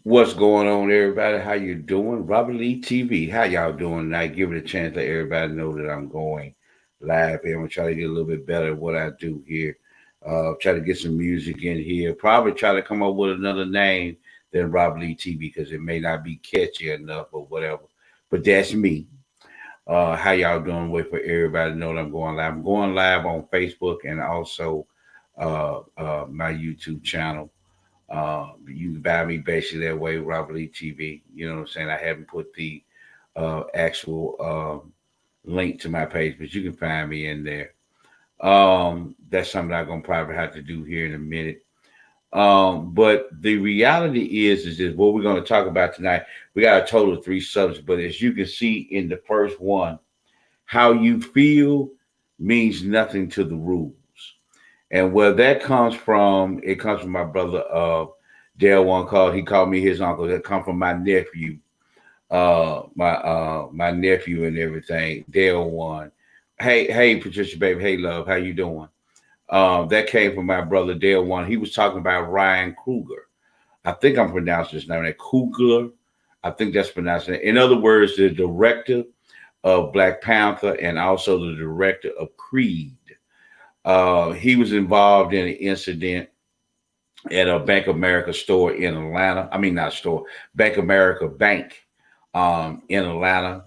What's going on, everybody? How you doing? Robert Lee TV. How y'all doing tonight? Give it a chance to let everybody know that I'm going live here. I'm gonna try to get a little bit better at what I do here. Try to get some music in here. Probably try to come up with another name than Robert Lee TV because it may not be catchy enough or whatever. But that's me. How y'all doing? Wait for everybody to know that I'm going live. I'm going live on Facebook and also my YouTube channel. You can buy me basically that way, Robert Lee TV. You know what I'm saying? I haven't put the actual link to my page, but you can find me in there. That's something I'm gonna probably have to do here in a minute. But the reality is this what we're gonna talk about tonight. We got a total of three subjects, but as you can see in the first one, how you feel means nothing to the rules. And where that comes from, it comes from my brother Dale one called, he called me his uncle. That come from my nephew, my nephew and everything, Dale one. Hey Patricia baby, hey love, how you doing? That came from my brother Dale one. He was talking about Ryan Kruger. I think I'm pronouncing his name, that Kugler. I think that's pronouncing it. In other words, the director of Black Panther and also the director of Creed. He was involved in an incident at a Bank of America store in Atlanta. I mean, not store, Bank of America Bank in Atlanta.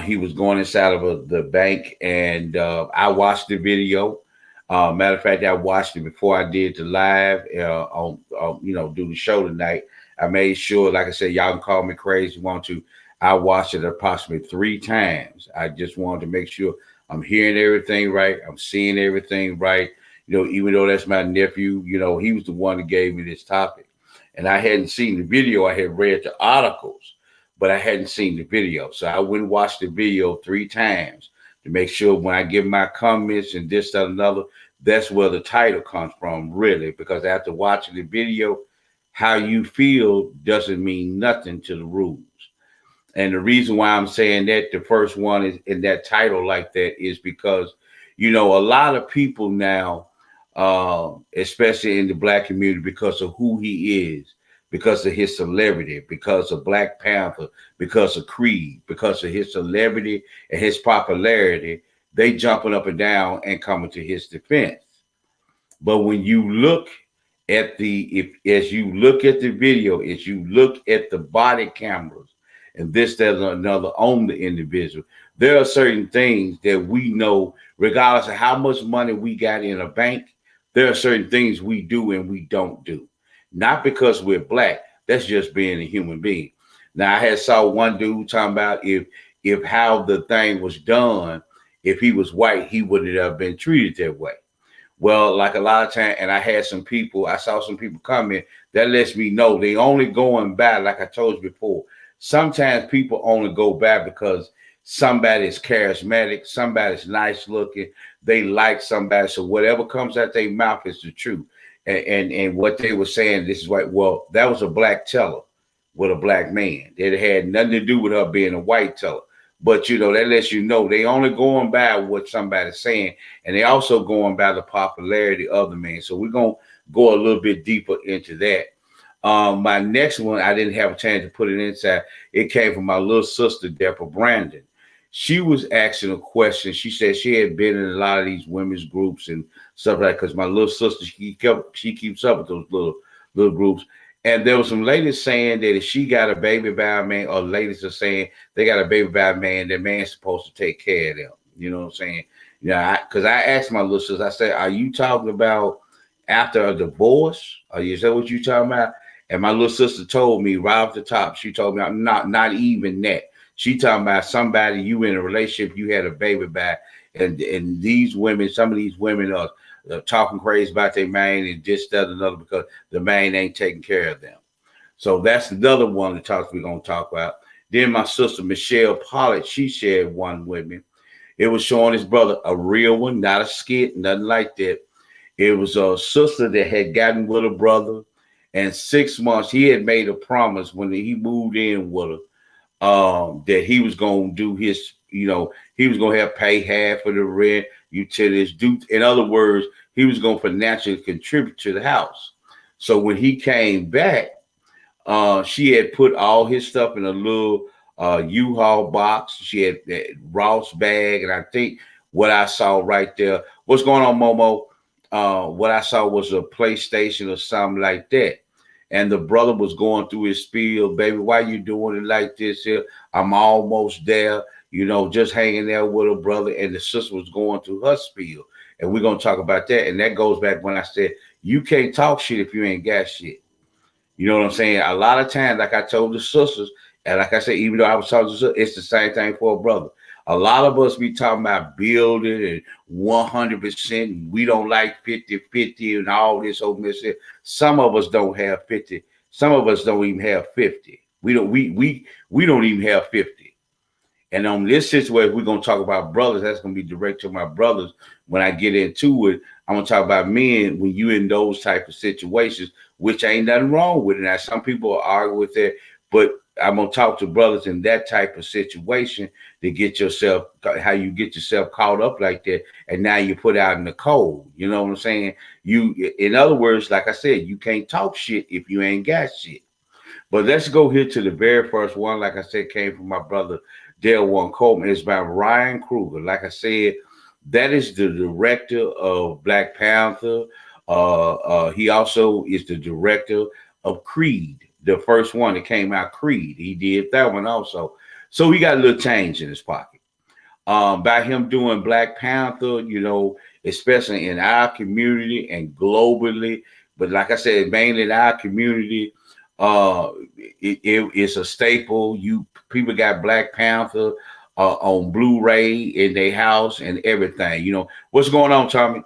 He was going inside of the bank, and I watched the video. Matter of fact, I watched it before I did the live do the show tonight. I made sure, like I said, y'all can call me crazy, want to. I watched it approximately three times. I just wanted to make sure I'm hearing everything right. I'm seeing everything right. Even though that's my nephew, he was the one that gave me this topic. And I hadn't seen the video. I had read the articles, but I hadn't seen the video. So I went and watched the video three times to make sure when I give my comments and this, that, another, that's where the title comes from, really. Because after watching the video, how you feel doesn't mean nothing to the rules. And the reason why I'm saying that the first one is in that title like that is because, a lot of people now, especially in the black community, because of who he is, because of his celebrity, because of Black Panther, because of Creed, because of his celebrity and his popularity, they jumping up and down and coming to his defense. But when you look at as you look at the video, as you look at the body cameras, and this, that, and another on the individual, there are certain things that we know, regardless of how much money we got in a bank, there are certain things we do and we don't do. Not because we're black, that's just being a human being. Now I had saw one dude talking about if how the thing was done, if he was white, he wouldn't have been treated that way. Well, like a lot of time, and I saw some people comment that lets me know they only going by, like I told you before. Sometimes people only go by because somebody's charismatic, somebody's nice looking, they like somebody. So whatever comes out their mouth is the truth. And what they were saying, this is like, well, that was a black teller with a black man. It had nothing to do with her being a white teller. But that lets you know they only going by what somebody's saying, and they also going by the popularity of the man. So we're gonna go a little bit deeper into that. My next one, I didn't have a chance to put it inside. It came from my little sister, Deborah Brandon. She was asking a question. She said she had been in a lot of these women's groups and stuff like that. Because my little sister, she keeps up with those little groups. And there was some ladies saying that if she got a baby by a man, or ladies are saying they got a baby by a man, that man's supposed to take care of them. You know what I'm saying? Yeah, because I asked my little sister, I said, "Are you talking about after a divorce? Is that what you talking about?" And my little sister told me right off the top, she told me I'm not even that. She talking about somebody you in a relationship, you had a baby by, and these women, some of these women are talking crazy about their man and just that another because the man ain't taking care of them. So that's another one of the talks we're gonna talk about. Then my sister Michelle Pollard, she shared one with me. It was showing his brother, a real one, not a skit, nothing like that. It was a sister that had gotten with a brother, and 6 months he had made a promise when he moved in with her that he was going to do his, he was going to have pay half of the rent, utilities. In other words, he was going to financially contribute to the house. So when he came back, She had put all his stuff in a little U-Haul box. She had that Ross bag, and I think what I saw right there. What's going on, Momo? What I saw was a PlayStation or something like that. And the brother was going through his spiel, baby. Why you doing it like this here? I'm almost there, just hanging there with a brother. And the sister was going through her spiel. And we're gonna talk about that. And that goes back when I said you can't talk shit if you ain't got shit. You know what I'm saying? A lot of times, like I told the sisters, and like I said, even though I was talking to sisters, it's the same thing for a brother. A lot of us be talking about building and 100%. We don't like 50-50 and all this whole mess. Some of us don't have 50. Some of us don't even have 50. We don't even have 50. And on this situation, we're gonna talk about brothers. That's gonna be direct to my brothers. When I get into it, I'm gonna talk about men when you in those type of situations, which ain't nothing wrong with it. Now, some people argue with that, but I'm gonna talk to brothers in that type of situation to get yourself how you get yourself caught up like that, and now you put out in the cold. You know what I'm saying? In other words, like I said, you can't talk shit if you ain't got shit. But let's go here to the very first one. Like I said, came from my brother Dale One Coleman. It's by Ryan Coogler. Like I said, that is the director of Black Panther. He also is the director of Creed, the first one that came out, Creed. He did that one also. So he got a little change in his pocket. By him doing Black Panther, especially in our community and globally, but like I said, mainly in our community, it's a staple. People got Black Panther on Blu-ray in their house and everything. What's going on, Tommy?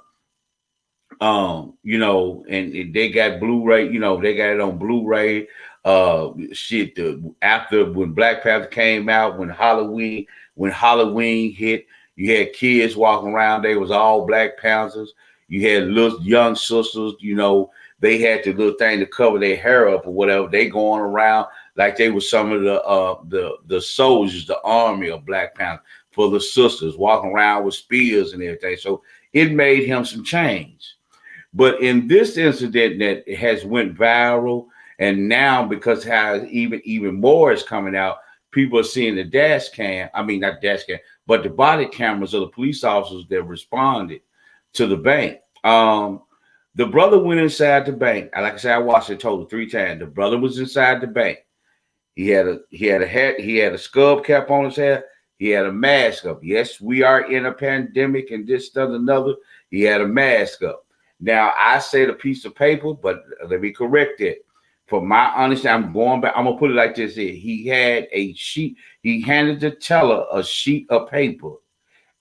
And they got Blu-ray, they got it on Blu-ray. After when Black Panther came out, when Halloween hit, you had kids walking around, they was all Black Panthers. You had little young sisters, they had the little thing to cover their hair up or whatever. They going around like they were some of the soldiers, the army of Black Panther, for the sisters walking around with spears and everything. So it made him some change. But in this incident that has went viral, and now because how even more is coming out, people are seeing the dash cam. I mean, not dash cam, but the body cameras of the police officers that responded to the bank. The brother went inside the bank. Like I said, I watched it total 3 times. The brother was inside the bank. He had a hat. He had a skull cap on his head. He had a mask up. Yes, we are in a pandemic and this, that, another. He had a mask up. Now, I said a piece of paper, but let me correct it. From my understanding, I'm going back. I'm going to put it like this here. He had a sheet. He handed the teller a sheet of paper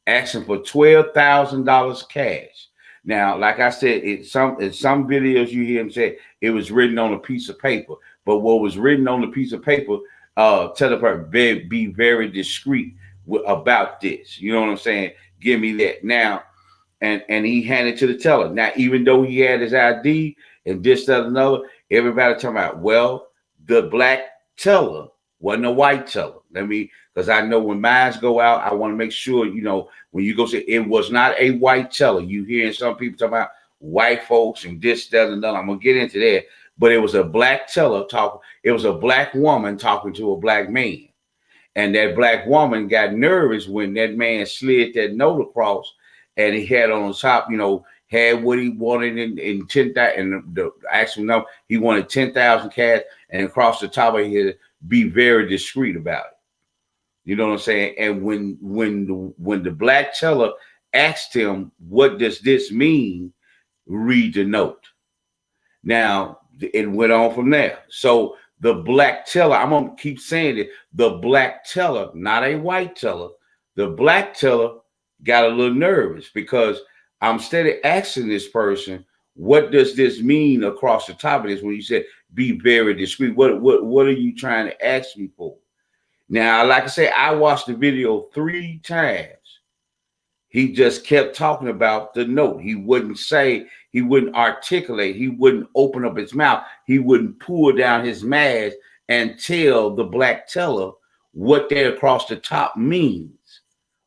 asking for $12,000 cash. Now, like I said, in some videos you hear him say it was written on a piece of paper. But what was written on the piece of paper, tell the person, be very discreet about this. You know what I'm saying? Give me that. Now, and he handed to the teller. Now, even though he had his ID and this, that, another, everybody talking about, well, the black teller wasn't a white teller. Because I know when mines go out, I want to make sure, when you go say it was not a white teller. You hearing some people talking about white folks and this, that, and another. I'm going to get into that. But it was a black teller talking. It was a black woman talking to a black man. And that black woman got nervous when that man slid that note across, and he had on top, had what he wanted in 10,000, and the actual number, he wanted 10,000 cash, and across the top of his, be very discreet about it. You know what I'm saying? And when the black teller asked him, what does this mean? Read the note. Now, it went on from there. So the black teller, I'm going to keep saying it, the black teller, not a white teller, the black teller got a little nervous because I'm steady asking this person, what does this mean across the top of this when you said be very discreet? What are you trying to ask me for? Now, like I say, I watched the video 3 times. He just kept talking about the note. He wouldn't say, he wouldn't articulate, he wouldn't open up his mouth, he wouldn't pull down his mask and tell the black teller what that across the top means.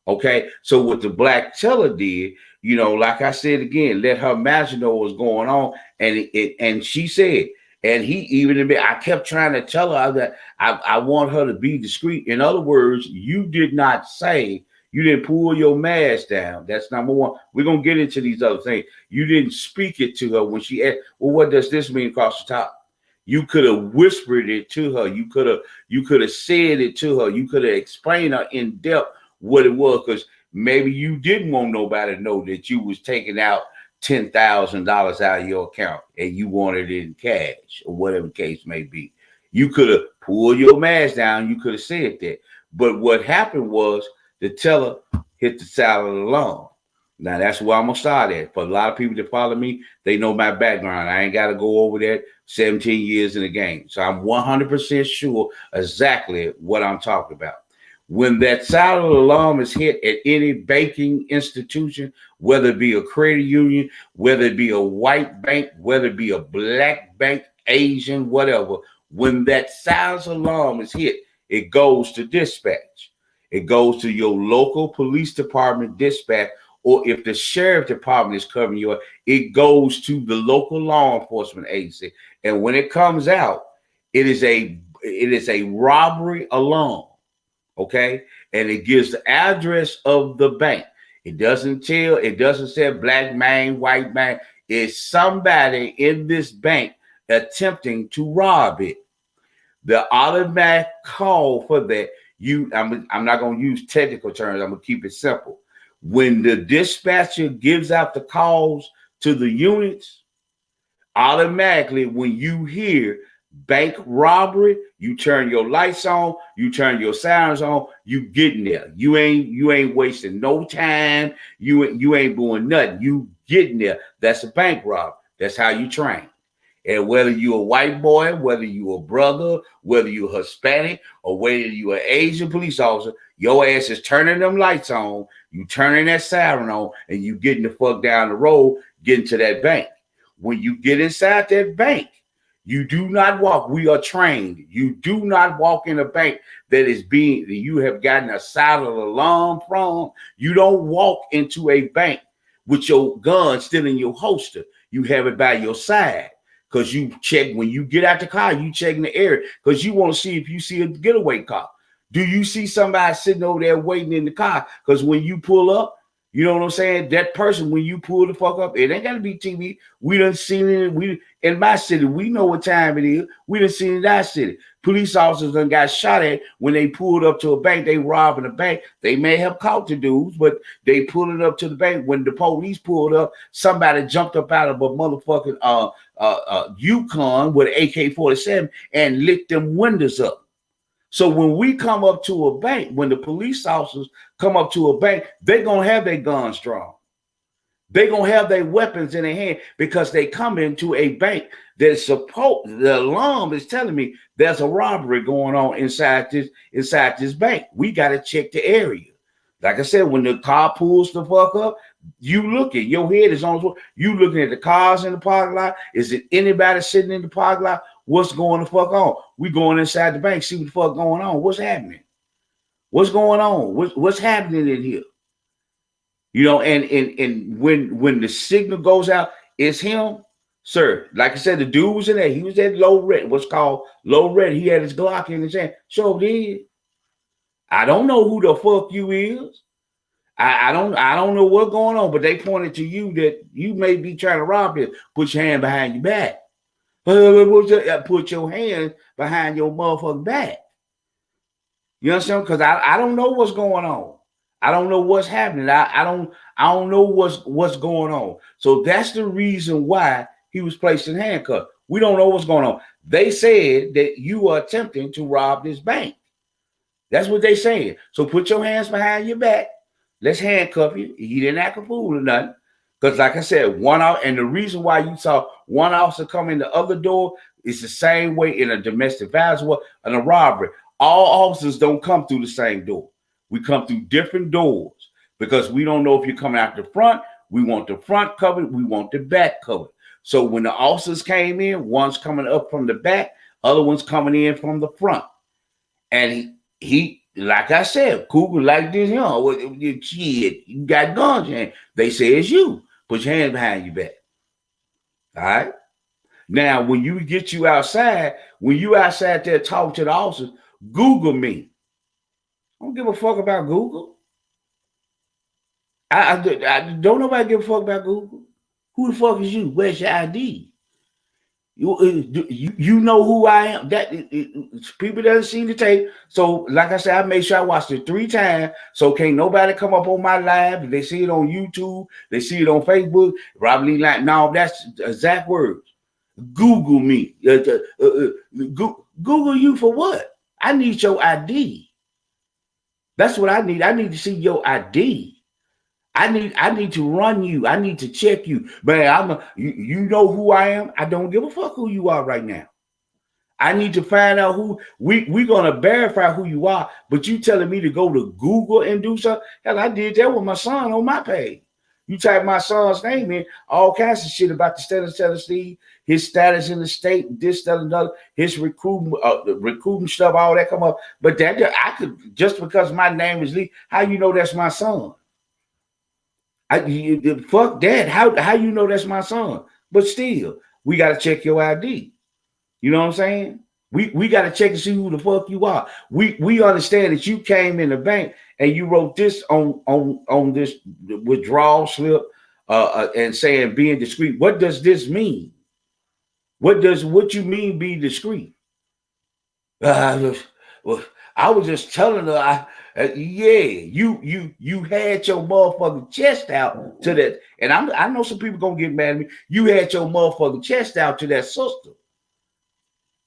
Okay, so what the black teller did, like I said again, let her imagine what was going on, and she said And he even admitted, I kept trying to tell her that I want her to be discreet. In other words, you did not say, you didn't pull your mask down. That's number one. We're going to get into these other things. You didn't speak it to her when she asked, well, what does this mean across the top? You could have whispered it to her. You could have said it to her. You could have explained her in depth what it was, because maybe you didn't want nobody to know that you was taking out $10,000 out of your account and you wanted it in cash or whatever the case may be. You could have pulled your mask down. You could have said that. But what happened was the teller hit the silent alarm. Now, that's where I'm going to start at. For a lot of people that follow me, they know my background. I ain't got to go over that. 17 years in the game. So I'm 100% sure exactly what I'm talking about. When that silent alarm is hit at any banking institution, whether it be a credit union, whether it be a white bank, whether it be a black bank, Asian, whatever, when that silent alarm is hit, it goes to dispatch. It goes to your local police department dispatch, or if the sheriff department is covering you, it goes to the local law enforcement agency. And when it comes out, it is a robbery alarm. Okay, and it gives the address of the bank. It doesn't say black man, white man. It's somebody in this bank attempting to rob it. The automatic call for that, I'm not going to use technical terms. I'm going to keep it simple. When the dispatcher gives out the calls to the units, automatically when you hear bank robbery, you turn your lights on, you turn your sirens on, you getting there. You ain't wasting no time. You ain't doing nothing. You getting there. That's a bank robbery. That's how you train. And whether you're a white boy, whether you're a brother, whether you're Hispanic, or whether you're an Asian police officer, your ass is turning them lights on, you turning that siren on, and you getting the fuck down the road, getting to that bank. When you get inside that bank, you do not walk. We are trained. You do not walk in a bank that you have gotten a silent alarm from. You don't walk into a bank with your gun still in your holster. You have it by your side, because you check when you get out the car, you check in the area, because you want to see if you see a getaway car. Do you see somebody sitting over there waiting in the car? Because when you pull up, you know what I'm saying? That person, when you pull the fuck up, it ain't got to be TV. We done seen it. In my city, we know what time it is. We done seen it in our city. Police officers done got shot at when they pulled up to a bank. They robbing a bank. They may have caught the dudes, but they pulled it up to the bank. When the police pulled up, somebody jumped up out of a motherfucking Yukon with an AK-47 and lit them windows up. So when we come up to a bank, when the police officers come up to a bank, they're going to have their guns drawn. They're going to have their weapons in their hand, because they come into a bank that's the alarm is telling me there's a robbery going on inside this bank. We got to check the area. Like I said, when the car pulls the fuck up, you looking, your head is on, you looking at the cars in the parking lot. Is it anybody sitting in the parking lot? What's going the fuck on? We going inside the bank, see what the fuck going on. What's happening? What's going on? What's happening in here? You know, and when the signal goes out, it's him, sir. Like I said, the dude was in there. He was at low red, what's called low red. He had his Glock in his hand. Sure did. I don't know who the fuck you is. I don't know what's going on, but they pointed to you that you may be trying to rob it. Put your hand behind your back. Put your hand behind your motherfucking back. You understand? Because I don't know what's going on. I don't know what's happening. I don't know what's going on. So that's the reason why he was placed in handcuffs. We don't know what's going on. They said that you are attempting to rob this bank. That's what they said. So put your hands behind your back. Let's handcuff you. He didn't act a fool or nothing. Because like I said, and the reason why you saw one officer come in the other door is the same way in a domestic violence and a robbery. All officers don't come through the same door. We come through different doors, because we don't know if you're coming out the front. We want the front covered. We want the back covered. So when the officers came in, one's coming up from the back, other one's coming in from the front. And he like I said, Cougar like this, shit, you got guns in your hand. They say it's you. Put your hands behind your back. All right. Now, when you get you outside, when you outside there talking to the officers, Google me. I don't give a fuck about Google. I don't nobody give a fuck about Google. Who the fuck is you? Where's your ID? You know who I am. People doesn't see the tape. So, like I said, I make sure I watched it 3 times. So can't nobody come up on my live. They see it on YouTube. They see it on Facebook. Probably like, no, that's exact words. Google me. Google you for what? I need your ID. That's what I need. I need to see your ID. I need to run you. I need to check you. Man, you know who I am. I don't give a fuck who you are right now. I need to find out who we're gonna verify who you are. But you telling me to go to Google and do something? Hell, I did that with my son on my page. You type my son's name in, all kinds of shit about the state of Tennessee, his status in the state, this, that, and another, his recruiting stuff, all that come up. But that I could, just because my name is Lee, how you know that's my son? Fuck that. How you know that's my son? But still, we got to check your ID. You know what I'm saying? We got to check and see who the fuck you are. We understand that you came in the bank and you wrote this on this withdrawal slip and saying being discreet. What does this mean? What you mean be discreet? I was just telling her, you had your motherfucking chest out to that, and I know some people gonna get mad at me. You had your motherfucking chest out to that sister,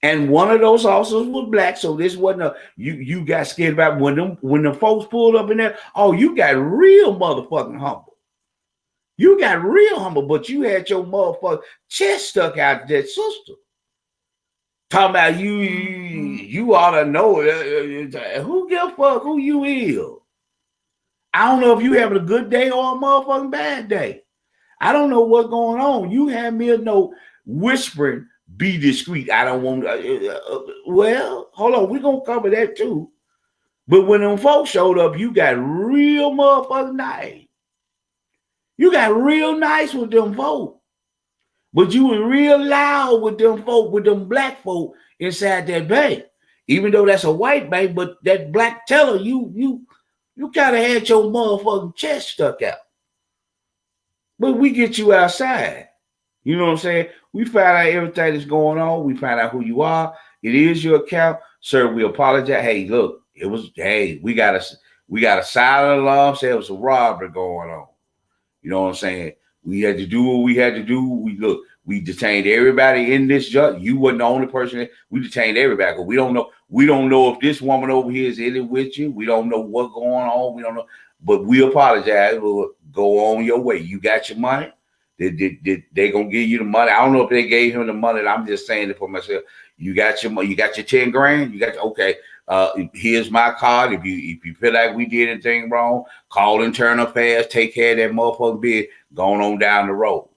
and one of those officers was black, so this wasn't a you got scared about when the folks pulled up in there. Oh, you got real motherfucking humble. You got real humble, but you had your motherfucking chest stuck out to that sister. Talking about you ought to know who give a fuck who you is. I don't know if you having a good day or a motherfucking bad day. I don't know what's going on. You had me a note whispering, be discreet. I don't want well, hold on, we're gonna cover that too. But when them folks showed up, you got real motherfucking nice. You got real nice with them folks. But you were real loud with them folk, with them black folk inside that bank. Even though that's a white bank, but that black teller, you kind of had your motherfucking chest stuck out. But we get you outside. You know what I'm saying? We find out everything that's going on. We find out who you are. It is your account. Sir, we apologize. Hey, look, we got a silent alarm, say it was a robbery going on. You know what I'm saying? We had to do what we had to do. We detained everybody in this judge. You wasn't the only person. We detained everybody. We don't know if this woman over here is in it with you. We don't know what's going on. We don't know. But we apologize. We'll go on your way. You got your money. They gonna give you the money. I don't know if they gave him the money. I'm just saying it for myself. You got your money. You got your 10 grand. You got okay. Here's my card. If you feel like we did anything wrong, call internal affairs. Take care of that motherfucking bid. Going on down the road.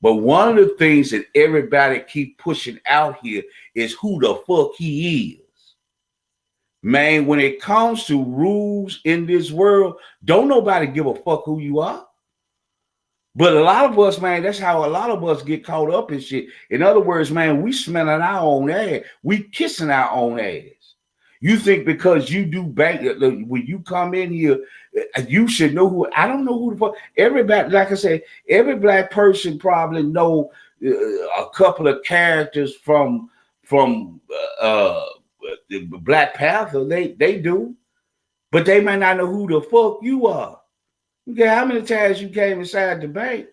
But one of the things that everybody keep pushing out here is who the fuck he is. Man, when it comes to rules in this world, don't nobody give a fuck who you are. But a lot of us, man, that's how a lot of us get caught up in shit. In other words, man, we smelling our own ass. We kissing our own ass. You think because you do bank, when you come in here, you should know who. I don't know who the fuck. Everybody, like I said, every black person probably know a couple of characters from the Black Panther. They do, but they might not know who the fuck you are. Okay, how many times you came inside the bank?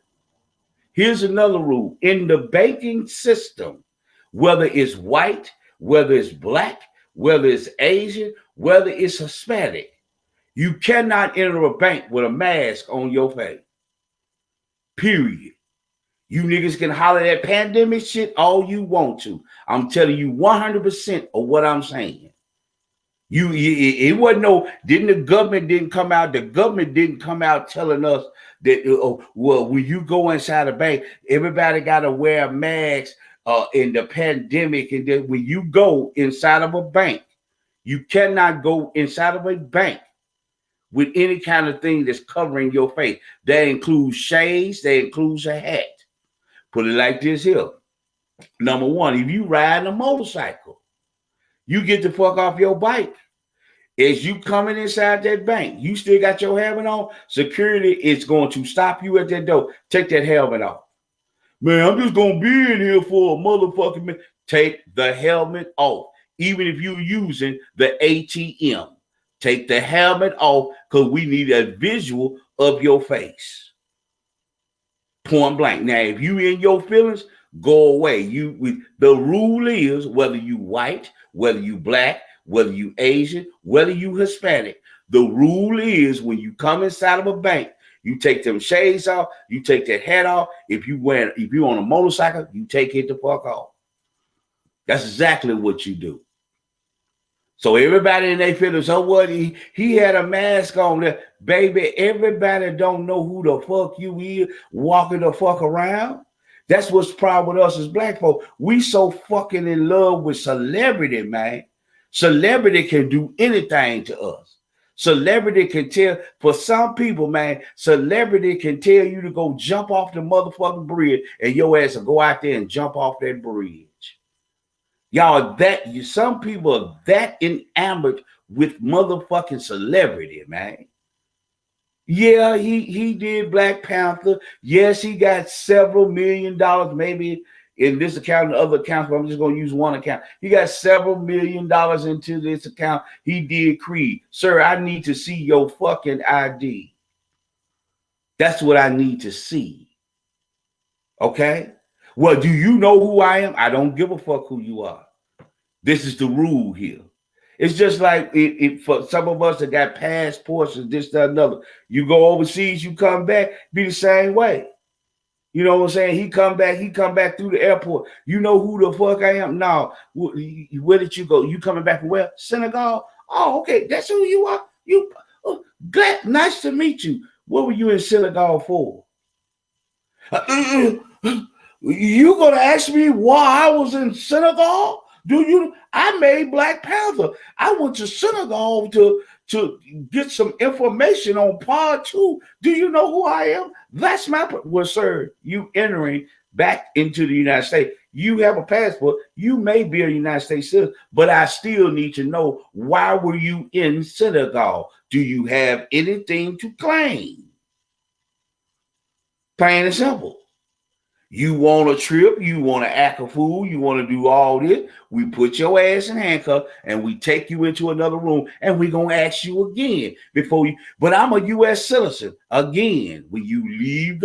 Here's another rule. In the banking system, whether it's white, whether it's black, whether it's Asian, whether it's Hispanic, you cannot enter a bank with a mask on your face. Period. You niggas can holler that pandemic shit all you want to. I'm telling you 100% of what I'm saying. It wasn't the government didn't come out. The government didn't come out telling us that, well, when you go inside a bank, everybody got to wear a mask in the pandemic. And then when you go inside of a bank, you cannot go inside of a bank with any kind of thing that's covering your face. That includes shades. That includes a hat. Put it like this here. Number one, if you ride a motorcycle, you get the fuck off your bike. As you coming inside that bank, you still got your helmet on. Security is going to stop you at that door. Take that helmet off. Man, I'm just gonna be in here for a motherfucking minute. Take the helmet off. Even if you're using the ATM, take the helmet off because we need a visual of your face. Point blank. Now, if you in your feelings, go away. The rule is whether you white, whether you black, whether you Asian, whether you Hispanic. The rule is when you come inside of a bank, you take them shades off, you take that hat off. If you're on a motorcycle, you take it the fuck off. That's exactly what you do. So everybody in their feelings, so what? He had a mask on there. Baby, everybody don't know who the fuck you is walking the fuck around. That's what's the problem with us as black folk. We so fucking in love with celebrity, man. Celebrity can do anything to us. Celebrity can tell, for some people, man, celebrity can tell you to go jump off the motherfucking bridge and your ass will go out there and jump off that bridge. Y'all, some people are that enamored with motherfucking celebrity, man. Yeah, he did Black Panther. Yes, he got several $1 million, maybe in this account and other accounts, but I'm just going to use one account. He got several $1 million into this account. He did Creed. Sir, I need to see your fucking ID. That's what I need to see. Okay? Well, do you know who I am? I don't give a fuck who you are. This is the rule here. It's just like for some of us that got passports and this, that, another. You go overseas, you come back, be the same way. You know what I'm saying? He come back through the airport. You know who the fuck I am? No. Where did you go? You coming back from where? Senegal? Oh, okay. That's who you are? Nice to meet you. What were you in Senegal for? You gonna ask me why I was in Senegal? I made Black Panther. I went to Senegal to get some information on part 2. Do you know who I am? That's well, sir, you entering back into the United States. You have a passport. You may be a United States citizen, but I still need to know, why were you in Senegal? Do you have anything to claim? Plain and simple. You want a trip, you want to act a fool, you want to do all this, we put your ass in handcuffs and we take you into another room and we're going to ask you again but I'm a U.S. citizen. Again, when you leave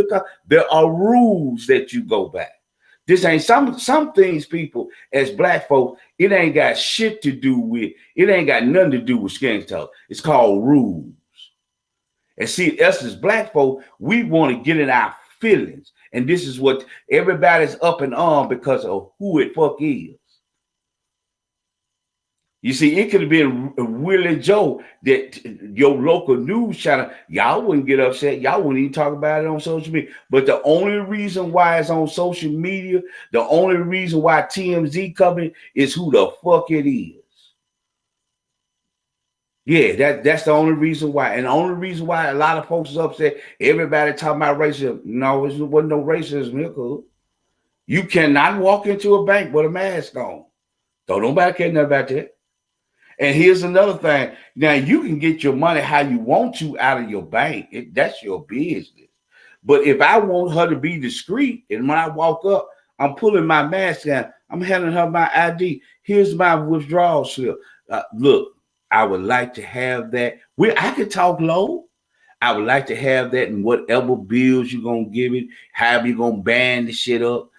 there are rules that you go back. This ain't some things, people, as black folks, it ain't got shit to do with, it ain't got nothing to do with skin talk. It's called rules. And see, us as black folk, we want to get in our feelings. And this is what everybody's up and on because of who it fuck is. You see, it could have been Willie Joe, that your local news channel, y'all wouldn't get upset. Y'all wouldn't even talk about it on social media. But the only reason why it's on social media, the only reason why TMZ coming is who the fuck it is. Yeah, that's the only reason why. And the only reason why a lot of folks is upset, everybody talking about racism. No, it wasn't no racism here, cool. You cannot walk into a bank with a mask on. Don't nobody care nothing about that. And here's another thing. Now, you can get your money how you want to out of your bank. That's your business. But if I want her to be discreet, and when I walk up, I'm pulling my mask down, I'm handing her my ID. Here's my withdrawal slip. Look, I would like to have that. I could talk low. I would like to have that in whatever bills you're going to give it, however you're going to band the shit up.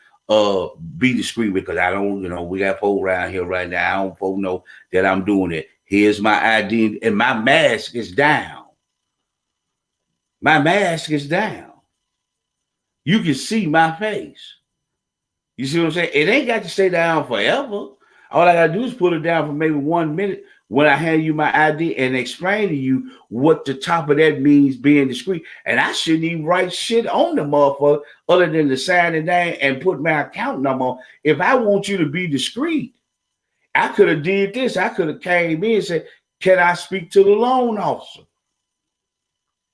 Be discreet, because I don't, we got folk around here right now. I don't folk know that I'm doing it. Here's my ID, and my mask is down. My mask is down. You can see my face. You see what I'm saying? It ain't got to stay down forever. All I gotta do is put it down for maybe 1 minute when I hand you my ID and explain to you what the top of that means, being discreet. And I shouldn't even write shit on the motherfucker other than to sign it down and put my account number on. If I want you to be discreet, I could have did this. I could have came in and said, can I speak to the loan officer?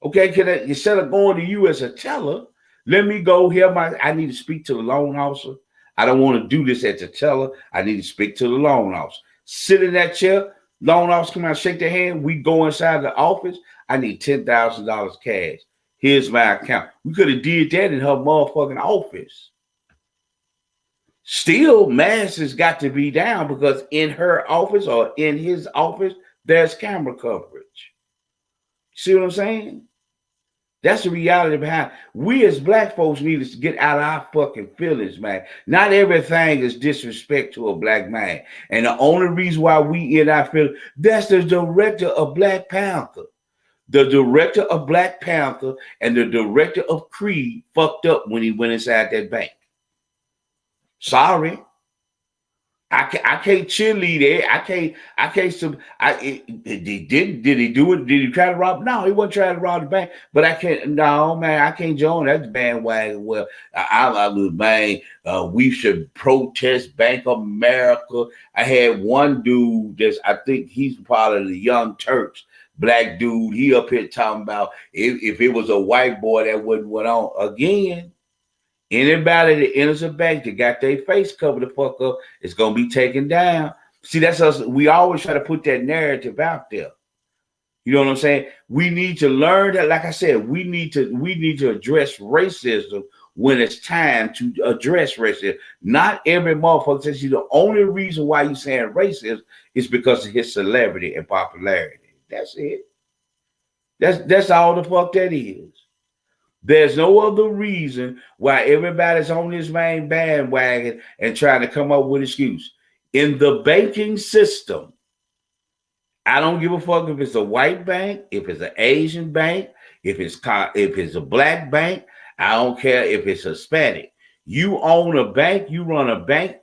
Okay, instead of going to you as a teller, let me go here. I need to speak to the loan officer. I don't want to do this at the teller. I need to speak to the loan officer. Sit in that chair. Loan officer come out, shake their hand. We go inside the office. I need $10,000 cash. Here's my account. We could have did that in her motherfucking office. Still, mask has got to be down because in her office or in his office, there's camera coverage. See what I'm saying? That's the reality behind. We as black folks need to get out of our fucking feelings, man. Not everything is disrespect to a black man. And the only reason why we in our feelings, that's the director of Black Panther. The director of Black Panther and the director of Creed fucked up when he went inside that bank. Sorry. I can't cheerlead it. I can't. Did he do it? Did he try to rob? No, he wasn't trying to rob the bank. But I can't. No, man, I can't join that bandwagon. Well, I was man. We should protest Bank of America. I had one dude that's I think he's part of the Young Turks. Black dude. He up here talking about if it was a white boy that wouldn't went on again. Anybody that enters a bank that got their face covered the fuck up is gonna be taken down. See, that's us. We always try to put that narrative out there. You know what I'm saying? We need to learn that, like I said, we need to address racism when it's time to address racism. Not every motherfucker says the only reason why you're saying racist is because of his celebrity and popularity. That's it. That's all the fuck that is. There's no other reason why everybody's on this main bandwagon and trying to come up with an excuse. In the banking system, I don't give a fuck if it's a white bank, if it's an Asian bank, if it's a black bank. I don't care if it's Hispanic. You own a bank, you run a bank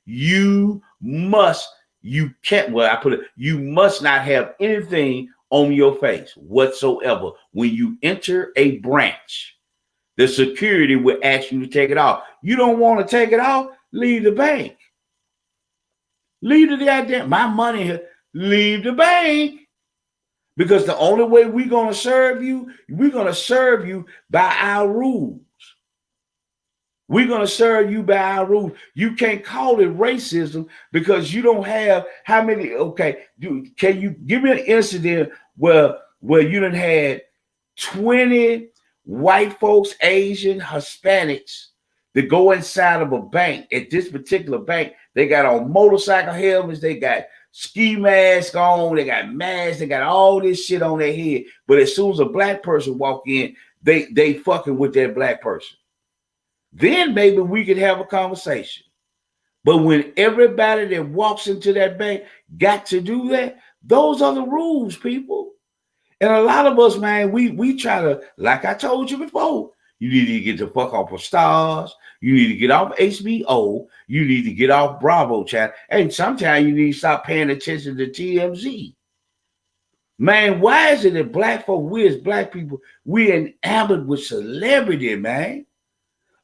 you must not have anything on your face whatsoever. When you enter a branch, the security will ask you to take it off. You don't want to take it off, leave the bank. Leave the goddamn, my money here, leave the bank. Because the only way we're going to serve you by our rules. We're going to serve you by our rules. You can't call it racism because you don't have how many, okay, can you give me an incident where you done had 20 white folks, Asian, Hispanics that go inside of a bank. At this particular bank, they got on motorcycle helmets, they got ski masks on, they got masks, they got all this shit on their head. But as soon as a black person walk in, they fucking with that black person. Then maybe we could have a conversation. But when everybody that walks into that bank got to do that, those are the rules, people. And a lot of us, man, we try to, like I told you before, you need to get the fuck off of Stars. You need to get off HBO. You need to get off Bravo channel. And sometimes you need to stop paying attention to TMZ. Man, why is it that black folk, we as black people, we enamored with celebrity, man?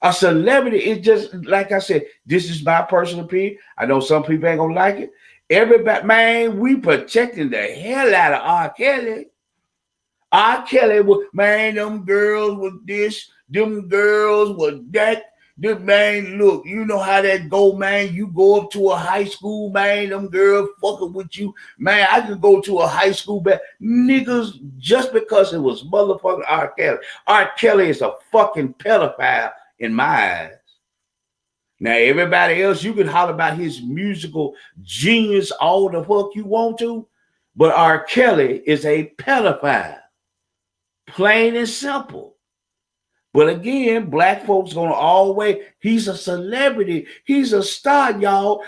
A celebrity is just, like I said, this is my personal opinion. I know some people ain't gonna like it. Everybody, man, we protecting the hell out of R. Kelly. R. Kelly was, man, them girls with this, them girls with that. This man, look, you know how that go, man. You go up to a high school, man, them girls fucking with you. Man, I could go to a high school, but niggas, just because it was motherfucking R. Kelly. R. Kelly is a fucking pedophile in my eyes. Now, everybody else, you can holler about his musical genius all the fuck you want to, but R. Kelly is a pedophile. Plain and simple. But again, black folks gonna always, he's a celebrity. He's a star, y'all.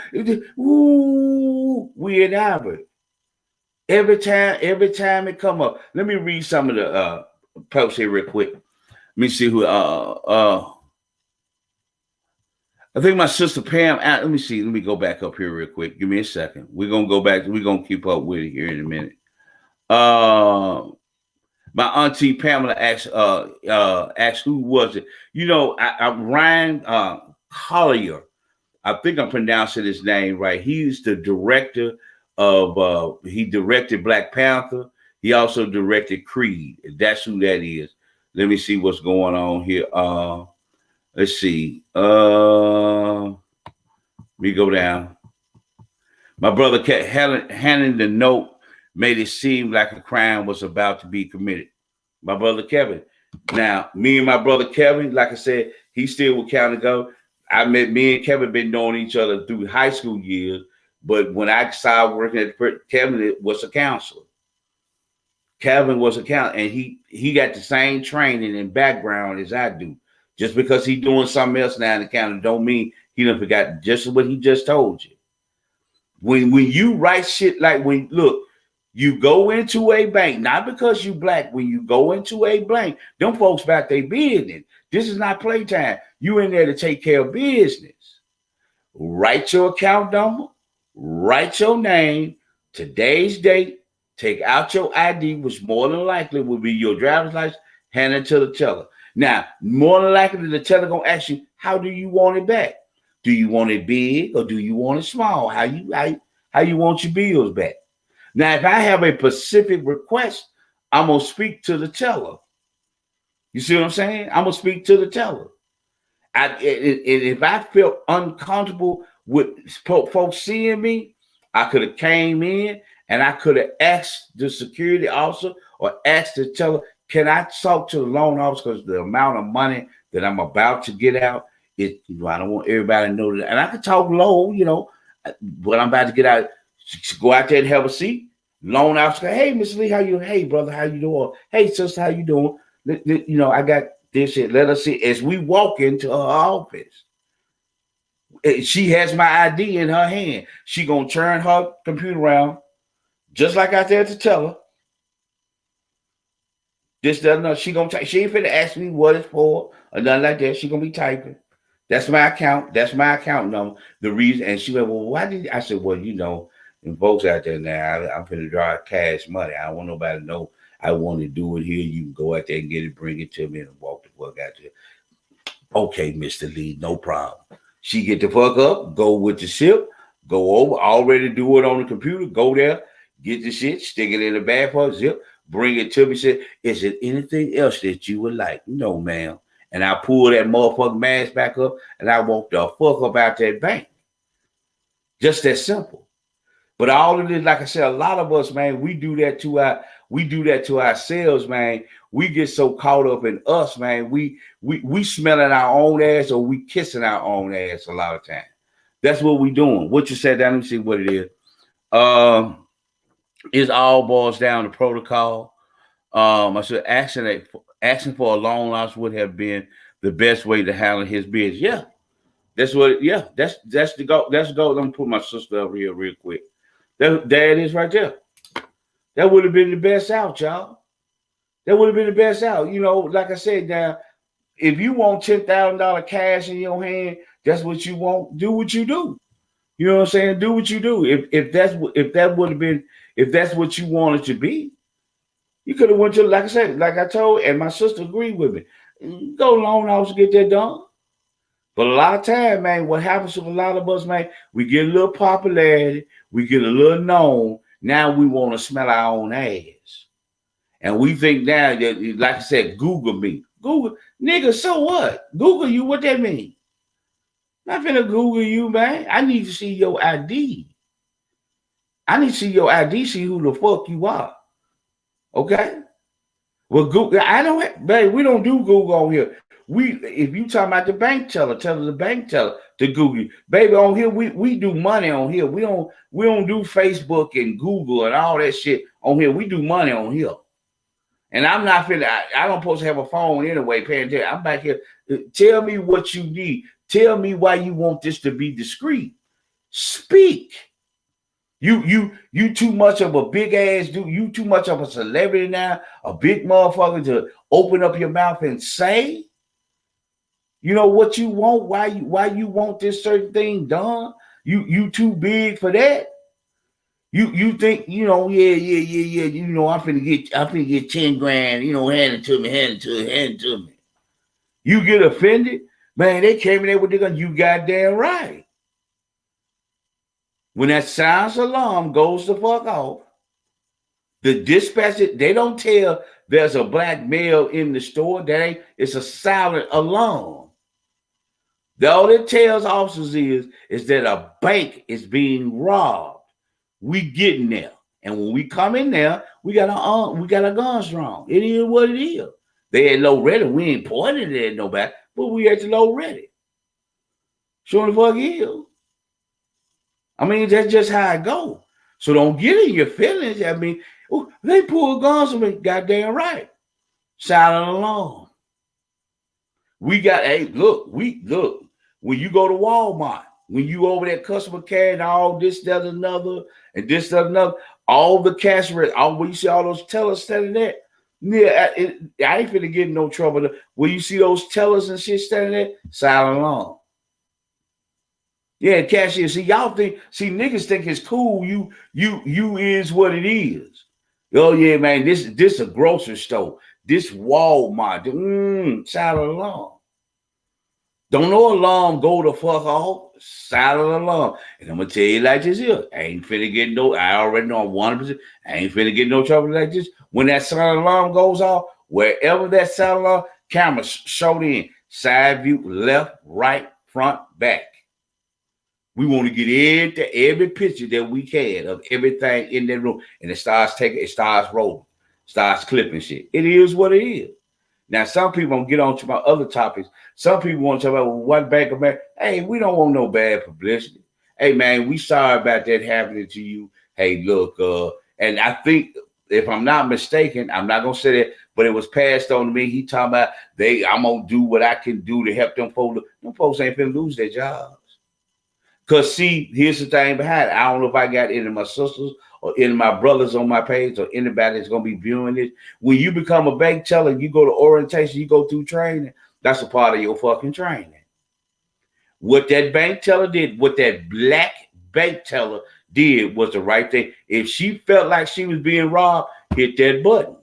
Ooh, we enamored. Every time it come up. Let me read some of the posts here real quick. Let me see who I think my sister Pam, let me see. Let me go back up here real quick. Give me a second. We're going to go back. We're going to keep up with it here in a minute. My auntie Pamela asked who was it? You know, Ryan Collier. I think I'm pronouncing his name right. He's the director of, he directed Black Panther. He also directed Creed. That's who that is. Let me see what's going on here. Let's see. We go down. My brother kept handing the note, made it seem like a crime was about to be committed. My brother Kevin. Now, me and my brother Kevin, like I said, he still with county government. Me and Kevin been knowing each other through high school years, but when I started working at Kevin was a counselor. Kevin was a counselor, and he got the same training and background as I do. Just because he doing something else now in the county don't mean he done forgot just what he just told you. When you write shit like you go into a bank, not because you black, when you go into a bank, them folks about their business. This is not playtime. You in there to take care of business. Write your account number, write your name, today's date, take out your ID, which more than likely will be your driver's license, hand it to the teller. Now, more than likely the teller gonna ask you, how do you want it back? Do you want it big or do you want it small? How you want your bills back? Now, if I have a specific request, I'm gonna speak to the teller. You see what I'm saying? I'm gonna speak to the teller. If I felt uncomfortable with folks seeing me, I could have came in and I could have asked the security officer or asked the teller, can I talk to the loan officer because the amount of money that I'm about to get out, I don't want everybody to know that. And I could talk low, what I'm about to get out. Go out there and have a seat. Loan officer, hey, Miss Lee, how you? Hey, brother, how you doing? Hey, sister, how you doing? I got this shit. Let us see. As we walk into her office, she has my ID in her hand. She gonna turn her computer around, just like I said to tell her. This doesn't know. She ain't finna ask me what it's for or nothing like that. She gonna be typing. That's my account. That's my account number. The reason, and she went, well, why did I said, well, and folks out there now, I'm finna draw cash money. I don't want nobody to know I want to do it here. You can go out there and get it, bring it to me, and walk the fuck out there. Okay, Mr. Lee, no problem. She get the fuck up, go with the ship, go over, already do it on the computer, go there, get the shit, stick it in the bag for a zip, bring it to me, say, is there anything else that you would like? No, ma'am. And I pull that motherfucking mask back up and I walk the fuck up out that bank. Just that simple. But all of this, like I said, a lot of us, man, we do that to ourselves, man. We get so caught up in us, man. We smelling our own ass or we kissing our own ass a lot of times. That's what we doing. What you said, let me see what it is. It all boils down to protocol. I said asking for a loan loss would have been the best way to handle his business. Yeah. That's the goal. That's the goal. Let me put my sister over here real quick. There it is right there. That would have been the best out, y'all. That would have been the best out. Like I said, now, if you want $10,000 cash in your hand, that's what you want. Do what you do. You know what I'm saying? Do what you do. If that's what you wanted to be, you could have went to, like I said, like I told, and my sister agreed with me. Go loan officer, get that done. But a lot of time, man, what happens to a lot of us, man, we get a little popularity, we get a little known. Now we want to smell our own ass. And we think now that, like I said, Google me. Google, nigga, so what? Google you, what that mean? I'm not finna Google you, man. I need to see your ID. I need to see your ID, see who the fuck you are. Okay? Well, Google, we don't do Google on here. If you talking about the bank teller, tell the bank teller to Google you. Baby, on here, we do money on here. We don't do Facebook and Google and all that shit on here. We do money on here. And I'm not finna, I don't supposed to have a phone anyway, paying attention. I'm back here. Tell me what you need. Tell me why you want this to be discreet. Speak. You too much of a big ass dude. You too much of a celebrity now, a big motherfucker to open up your mouth and say, what you want, why you want this certain thing done. You too big for that. You think, yeah. I'm finna get 10 grand, hand it to me. You get offended, man. They came in there with the gun. You goddamn right. When that sounds alarm goes the fuck off, the dispatcher, they don't tell there's a black male in the store. It's a silent alarm. All it tells officers is that a bank is being robbed. We getting there. And when we come in there, we got our guns drawn. It is what it is. They had low ready. We ain't pointing it at nobody, but we at the low ready. Sure the fuck is. I mean, that's just how it go. So don't get in your feelings. I mean, they pull guns on me. Goddamn right. Silent alarm. We got, hey, look. When you go to Walmart, when you over there customer care and all this, that, another, and this, that, another, all the cash rate, when you see all those tellers standing there, yeah, I ain't finna get in no trouble. When you see those tellers and shit standing there, silent alarm. Yeah, cashier. See, niggas think it's cool. You is what it is. Oh yeah, man. This a grocery store. This Walmart. Silent alarm. Don't no alarm go the fuck off. Silent alarm. And I'm gonna tell you like this here. I ain't finna get no. I already know I'm 100%. I ain't finna get no trouble like this. When that silent alarm goes off, wherever that silent alarm, camera showed in. Side view, left, right, front, back. We want to get every picture that we can of everything in that room. And it starts rolling, starts clipping shit. It is what it is. Now, some people gonna get on to my other topics. Some people want to talk about one bank of America. Hey, we don't want no bad publicity. Hey, man, we sorry about that happening to you. Hey, look, and I think if I'm not mistaken, I'm not gonna say that, but it was passed on to me. He talking about I'm gonna do what I can do to help them folks. Them folks ain't finna lose their jobs. Because, see, here's the thing behind it. I don't know if I got any of my sisters or any of my brothers on my page or anybody that's going to be viewing this. When you become a bank teller, you go to orientation, you go through training, that's a part of your fucking training. What that bank teller did, what that black bank teller did was the right thing. If she felt like she was being robbed, hit that button.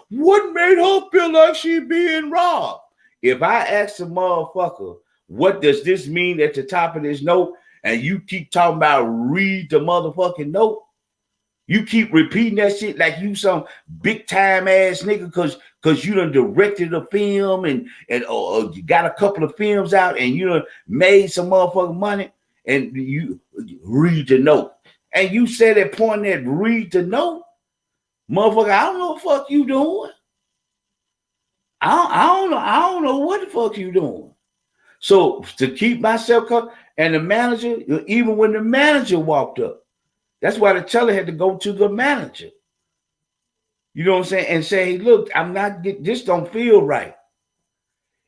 What made her feel like she being robbed? If I ask a motherfucker, what does this mean at the top of this note? And you keep talking about read the motherfucking note. You keep repeating that shit like you some big time ass nigga because you done directed a film and you got a couple of films out and you done made some motherfucking money and you read the note. And you said at point that read the note, motherfucker, I don't know what the fuck you doing. I don't know what the fuck you doing. So to keep myself covered, and the manager, even when the manager walked up, that's why the teller had to go to the manager. You know what I'm saying? And say, hey, look, this don't feel right.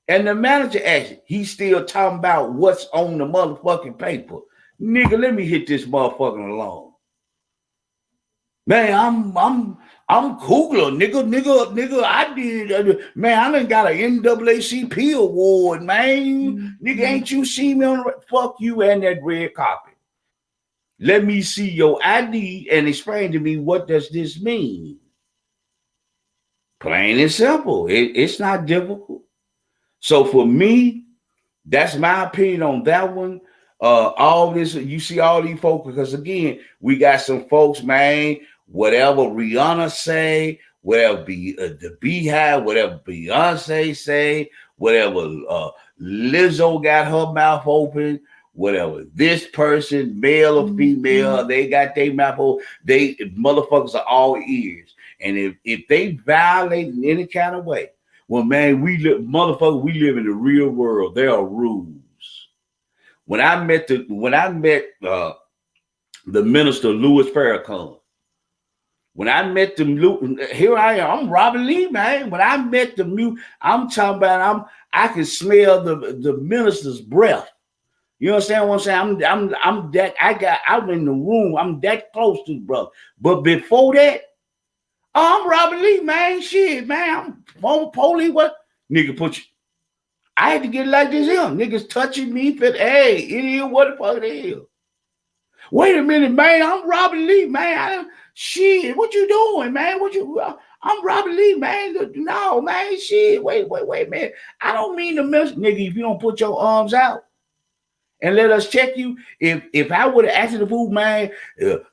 And the manager asked, he's still talking about what's on the motherfucking paper. Nigga, let me hit this motherfucking alarm. Man, I'm cooler, nigga. I did, man. I done got an NAACP award, man. Nigga, ain't you see me on the fuck you and that red carpet? Let me see your ID and explain to me what does this mean. Plain and simple. It's not difficult. So for me, that's my opinion on that one. All this, you see all these folks, because again, we got some folks, man, whatever Rihanna say, whatever the Beehive, whatever Beyonce say, whatever Lizzo got her mouth open, whatever this person, male or female, they got their mouth open. They motherfuckers are all ears. And if they violate in any kind of way, well, man, we live in the real world. There are rules. When I met the minister Louis Farrakhan, when I met them, here I am. I'm Robert Lee, man. When I met the I'm talking about I can smell the minister's breath. You understand what I'm saying? I'm in the room. I'm that close to the brother. But before that, I'm Robert Lee, man. Shit, man. I'm former police. What nigga put you? I had to get like this here. Niggas touching me. Hey, it is what the fuck it is. Wait a minute, man. I'm Robert Lee, man. Shit, what you doing, man? I'm Robert Lee, man. No, man. Shit. Wait, man. I don't mean to miss, nigga, if you don't put your arms out and let us check you. If I would have asked the food, man,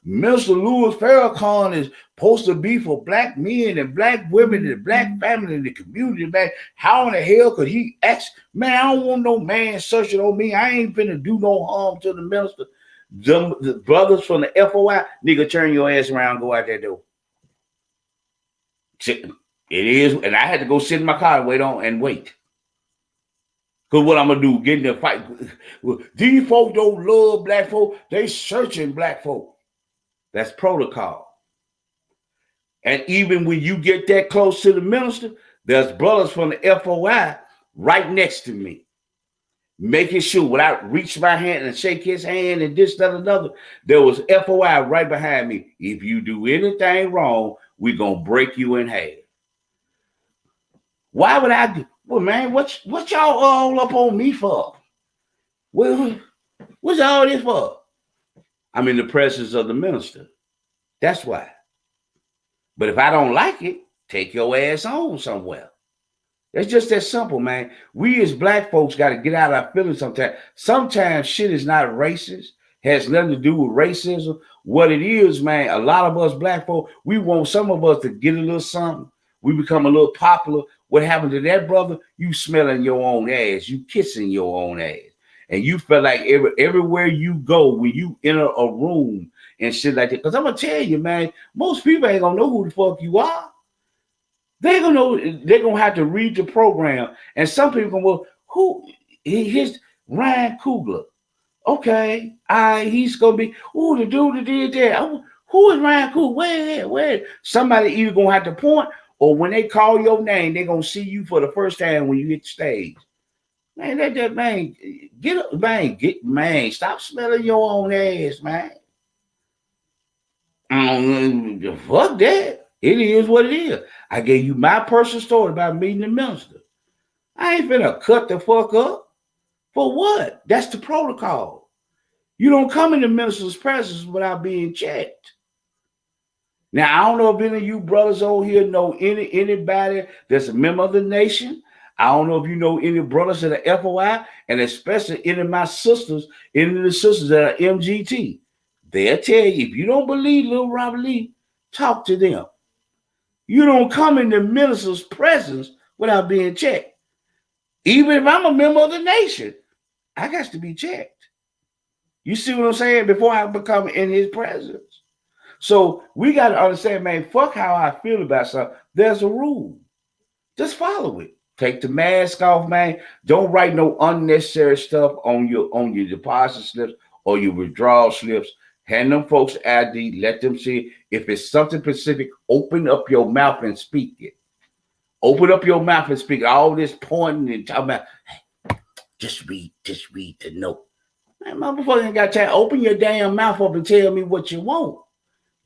Minister Louis Farrakhan is supposed to be for black men and black women and black family in the community, man. How in the hell could he ask? Man, I don't want no man searching on me. I ain't finna do no harm to the minister. The brothers from the FOI, nigga, turn your ass around, go out that door. It is, and I had to go sit in my car and wait. Because what I'm going to do, get in a fight. These folks don't love black folk. They searching black folk. That's protocol. And even when you get that close to the minister, there's brothers from the FOI right next to me, making sure when I reach my hand and shake his hand and this, that, another, there was FOI right behind me. If you do anything wrong, we're going to break you in half. Why would I do? Well, man, what y'all all up on me for? What's all this for? I'm in the presence of the minister. That's why. But if I don't like it, take your ass on somewhere. It's just that simple, man. We as black folks got to get out of our feelings sometimes. Sometimes shit is not racist, has nothing to do with racism. What it is, man, a lot of us black folks, we want some of us to get a little something. We become a little popular. What happened to that brother? You smelling your own ass. You kissing your own ass. And you feel like everywhere you go, when you enter a room and shit like that. Because I'm going to tell you, man, most people ain't going to know who the fuck you are. They're going to know. They're going to have to read the program. And some people going, well, who? Here's Ryan Coogler. Okay. He's going to be, the dude that did that. Who is Ryan Coogler? Where? Somebody either going to have to point, or when they call your name, they're going to see you for the first time when you hit the stage. Man, get up, man, stop smelling your own ass, man. Fuck that. It is what it is. I gave you my personal story about meeting the minister. I ain't finna cut the fuck up. For what? That's the protocol. You don't come in the minister's presence without being checked. Now, I don't know if any of you brothers over here know anybody that's a member of the nation. I don't know if you know any brothers that are FOI, and especially any of the sisters that are MGT. They'll tell you, if you don't believe Little Robert Lee, talk to them. You don't come in the minister's presence without being checked. Even if I'm a member of the nation, I got to be checked. You see what I'm saying? Before I become in his presence. So we got to understand, man, fuck how I feel about something. There's a rule. Just follow it. Take the mask off, man. Don't write no unnecessary stuff on your deposit slips or your withdrawal slips. Hand them folks ID. Let them see. If it's something specific, open up your mouth and speak it. Open up your mouth and speak. All this pointing and talking about, hey, just read the note. Man, motherfucker ain't got time. Open your damn mouth up and tell me what you want.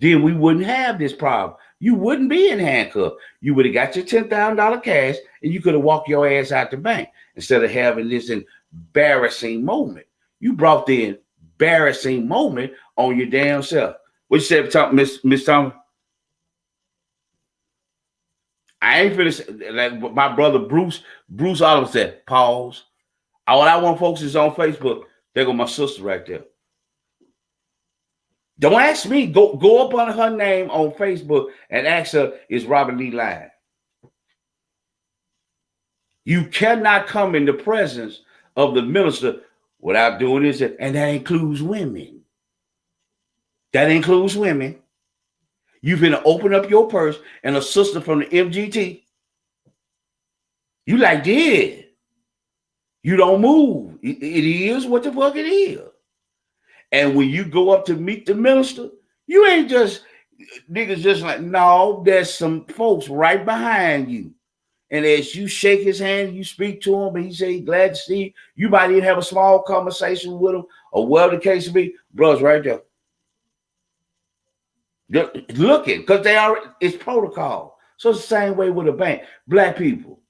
Then we wouldn't have this problem. You wouldn't be in handcuffs. You would have got your $10,000 cash and you could have walked your ass out the bank instead of having this embarrassing moment. You brought the embarrassing moment on your damn self. What you said, Miss Thomas? I ain't finished. Like my brother Bruce Oliver said, pause. All I want folks is on Facebook. There go my sister right there. Don't ask me. Go up under her name on Facebook and ask her, is Robert Lee lying? You cannot come in the presence of the minister without doing this. And that includes women. That includes women. You've been to open up your purse and a sister from the MGT. You like, yeah. You don't move. It is what the fuck it is. And when you go up to meet the minister, you ain't just niggas just like, no, there's some folks right behind you. And as you shake his hand, you speak to him, and he say, glad to see you. You might even have a small conversation with him, or whatever the case may be. Bro's right there. Looking, because it's protocol. So it's the same way with a bank. Black people,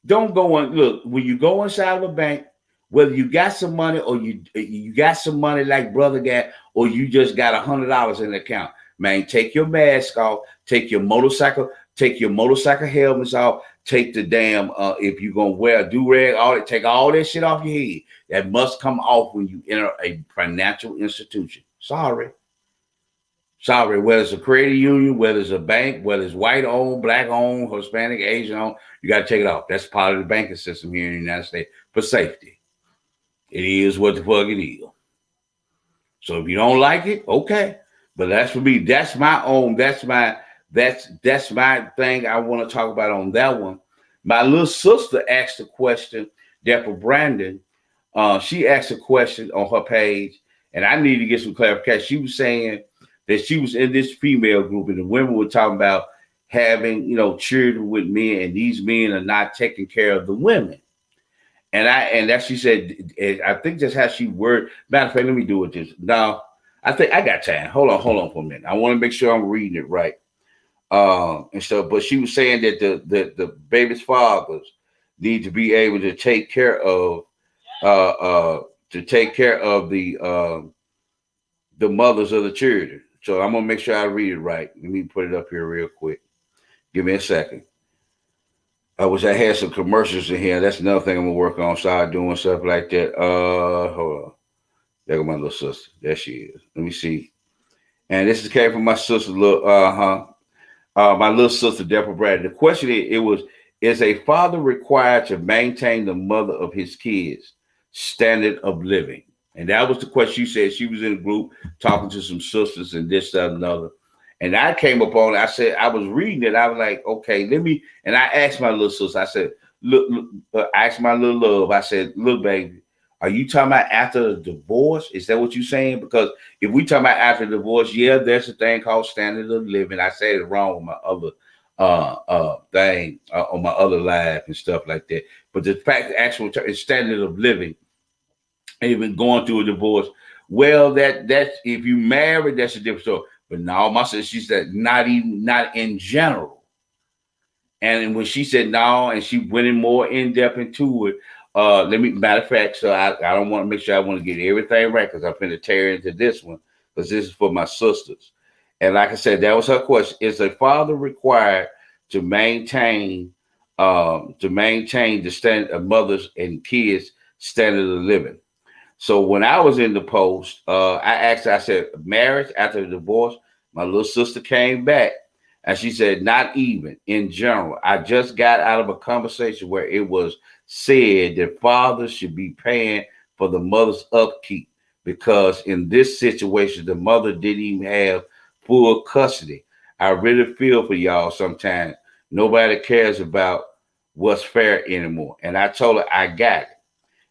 don't go and look, when you go inside of a bank, whether you got some money or you got some money like brother got, or you just got $100 in the account, man, take your mask off, take your motorcycle, Take your motorcycle helmets off. Take the damn if you're gonna wear a do-rag, all that, take all that shit off your head. That must come off when you enter a financial institution. Sorry. Sorry, whether it's a credit union, whether it's a bank, whether it's white owned, black owned, Hispanic, Asian owned, you got to take it off. That's part of the banking system here in the United States for safety. It is what the fuck it is. So if you don't like it, okay. But that's for me. That's my own. That's my thing I want to talk about on that one. My little sister asked a question, Deborah Brandon. She asked a question on her page, and I need to get some clarification. She was saying that she was in this female group, and the women were talking about having, children with men, and these men are not taking care of the women. And that she said, I think that's how she worded. Matter of fact, let me do it this. Now, I think I got time. Hold on for a minute. I want to make sure I'm reading it right. And so, but she was saying that the baby's fathers need to be able to take care of the mothers of the children. So I'm gonna make sure I read it right. Let me put it up here real quick. Give me a second. I wish I had some commercials in here. That's another thing I'm gonna work on. Start doing stuff like that. Hold on. There go my little sister. There she is. Let me see. And this came from my sister, my little sister, Deborah Brad. The question is a father required to maintain the mother of his kids' standard of living? And that was the question. She said she was in a group talking to some sisters and this, that, and another. And I came up on it. I said, I was reading it. I was like, okay, and I asked my little sister, I said, look, I asked my little love, I said, look, baby, are you talking about after the divorce? Is that what you're saying? Because if we talking about after the divorce, yeah, there's a thing called standard of living. I said it wrong with my other thing on my other live and stuff like that. But the fact, the actual standard of living, even going through a divorce, well, that's if you married, that's a different story. But no, my sister, she said not in general. And when she said no, and she went in more in depth into it, matter of fact, so I don't want to make sure I want to get everything right because I'm finna tear into this one because this is for my sisters. And like I said, that was her question. Is a father required to maintain the standard of mothers and kids' standard of living? So when I was in the post, I asked her, I said, marriage after the divorce, my little sister came back and she said, not even in general. I just got out of a conversation where it was said that fathers should be paying for the mother's upkeep because in this situation, the mother didn't even have full custody. I really feel for y'all sometimes. Nobody cares about what's fair anymore. And I told her I got it.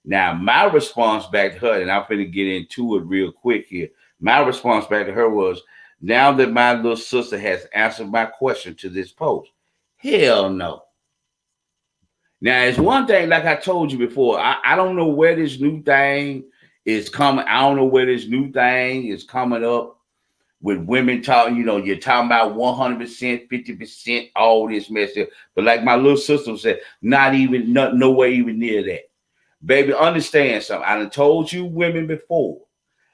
Now, my response back to her, and I'm going to get into it real quick here. My response back to her was, now that my little sister has answered my question to this post, hell no. Now, it's one thing, like I told you before, I don't know where this new thing is coming. I don't know where this new thing is coming up with women talking, you're talking about 100%, 50%, all this mess here. But like my little sister said, no way even near that. Baby, understand something. I done told you women before.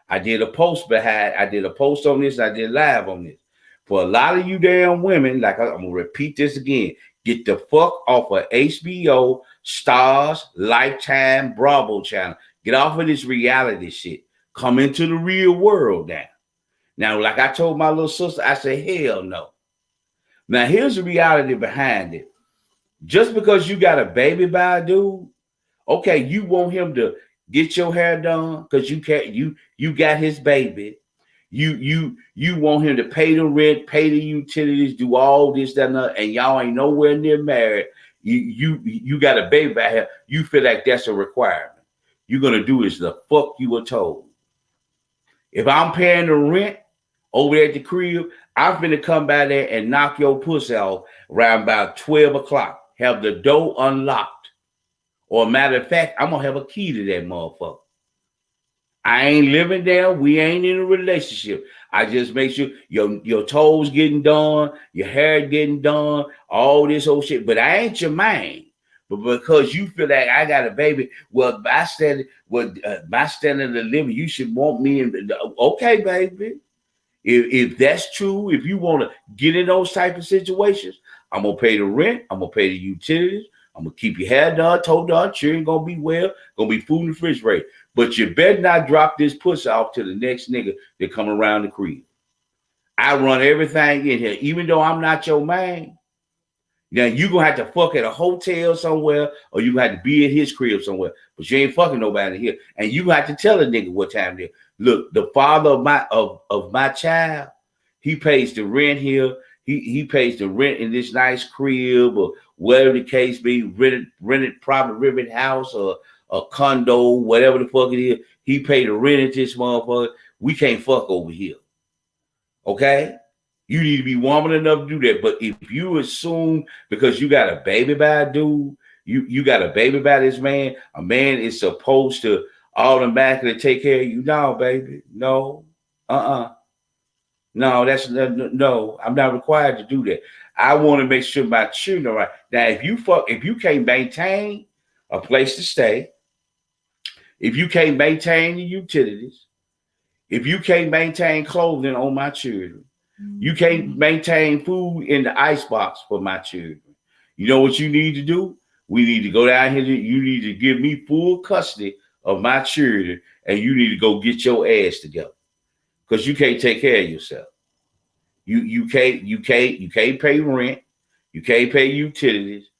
I did a post on this. I did live on this. For a lot of you damn women, like I'm going to repeat this again. Get the fuck off of HBO, Stars, Lifetime, Bravo channel. Get off of this reality shit. Come into the real world now. Now, like I told my little sister, I said, hell no. Now, here's the reality behind it. Just because you got a baby by a dude, okay, you want him to get your hair done because you got his baby. You want him to pay the rent, pay the utilities, do all this, that, and that, and y'all ain't nowhere near married. You got a baby by here. You feel like that's a requirement. You're gonna do is the fuck you were told. If I'm paying the rent over there at the crib, I'm finna come by there and knock your pussy off around about 12 o'clock. Have the door unlocked. Or matter of fact, I'm gonna have a key to that motherfucker. I ain't living there. We ain't in a relationship. I just make sure your toes getting done, your hair getting done, all this old shit. But I ain't your man. But because you feel like I got a baby, well, my standard of living, you should want me in. Okay, baby. If that's true, if you want to get in those type of situations, I'm gonna pay the rent, I'm gonna pay the utilities, I'm gonna keep your hair done, toe done, children gonna be well, gonna be food in the refrigerator. But you better not drop this pussy off to the next nigga that come around the crib. I run everything in here, even though I'm not your man. Now you gonna have to fuck at a hotel somewhere, or you gonna have to be at his crib somewhere. But you ain't fucking nobody here, and you have to tell a nigga what time it is. Look, the father of my child, he pays the rent here. He pays the rent in this nice crib or whatever the case be, rented private rented house or a condo, whatever the fuck it is. He paid the rent at this motherfucker. We can't fuck over here, okay? You need to be woman enough to do that. But if you assume because you got a baby by a dude, you got a baby by this man, a man is supposed to automatically take care of you. No, baby. No. No, no. I'm not required to do that. I want to make sure my children are right. Now, if you can't maintain a place to stay, if you can't maintain the utilities, if you can't maintain clothing on my children, you can't maintain food in the icebox for my children. You know what you need to do? We need to go down here. You need to give me full custody of my children, and you need to go get your ass together because you can't take care of yourself. You can't pay rent. You can't pay utilities.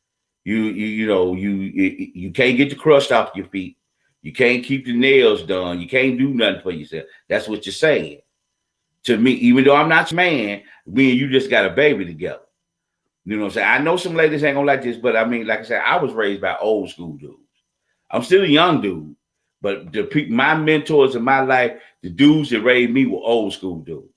You can't get the crust off your feet. You can't keep the nails done. You can't do nothing for yourself. That's what you're saying. To me, even though I'm not your man, me and you just got a baby together. You know what I'm saying? I know some ladies ain't gonna like this, but I mean, like I said, I was raised by old school dudes. I'm still a young dude, but my mentors in my life, the dudes that raised me were old school dudes.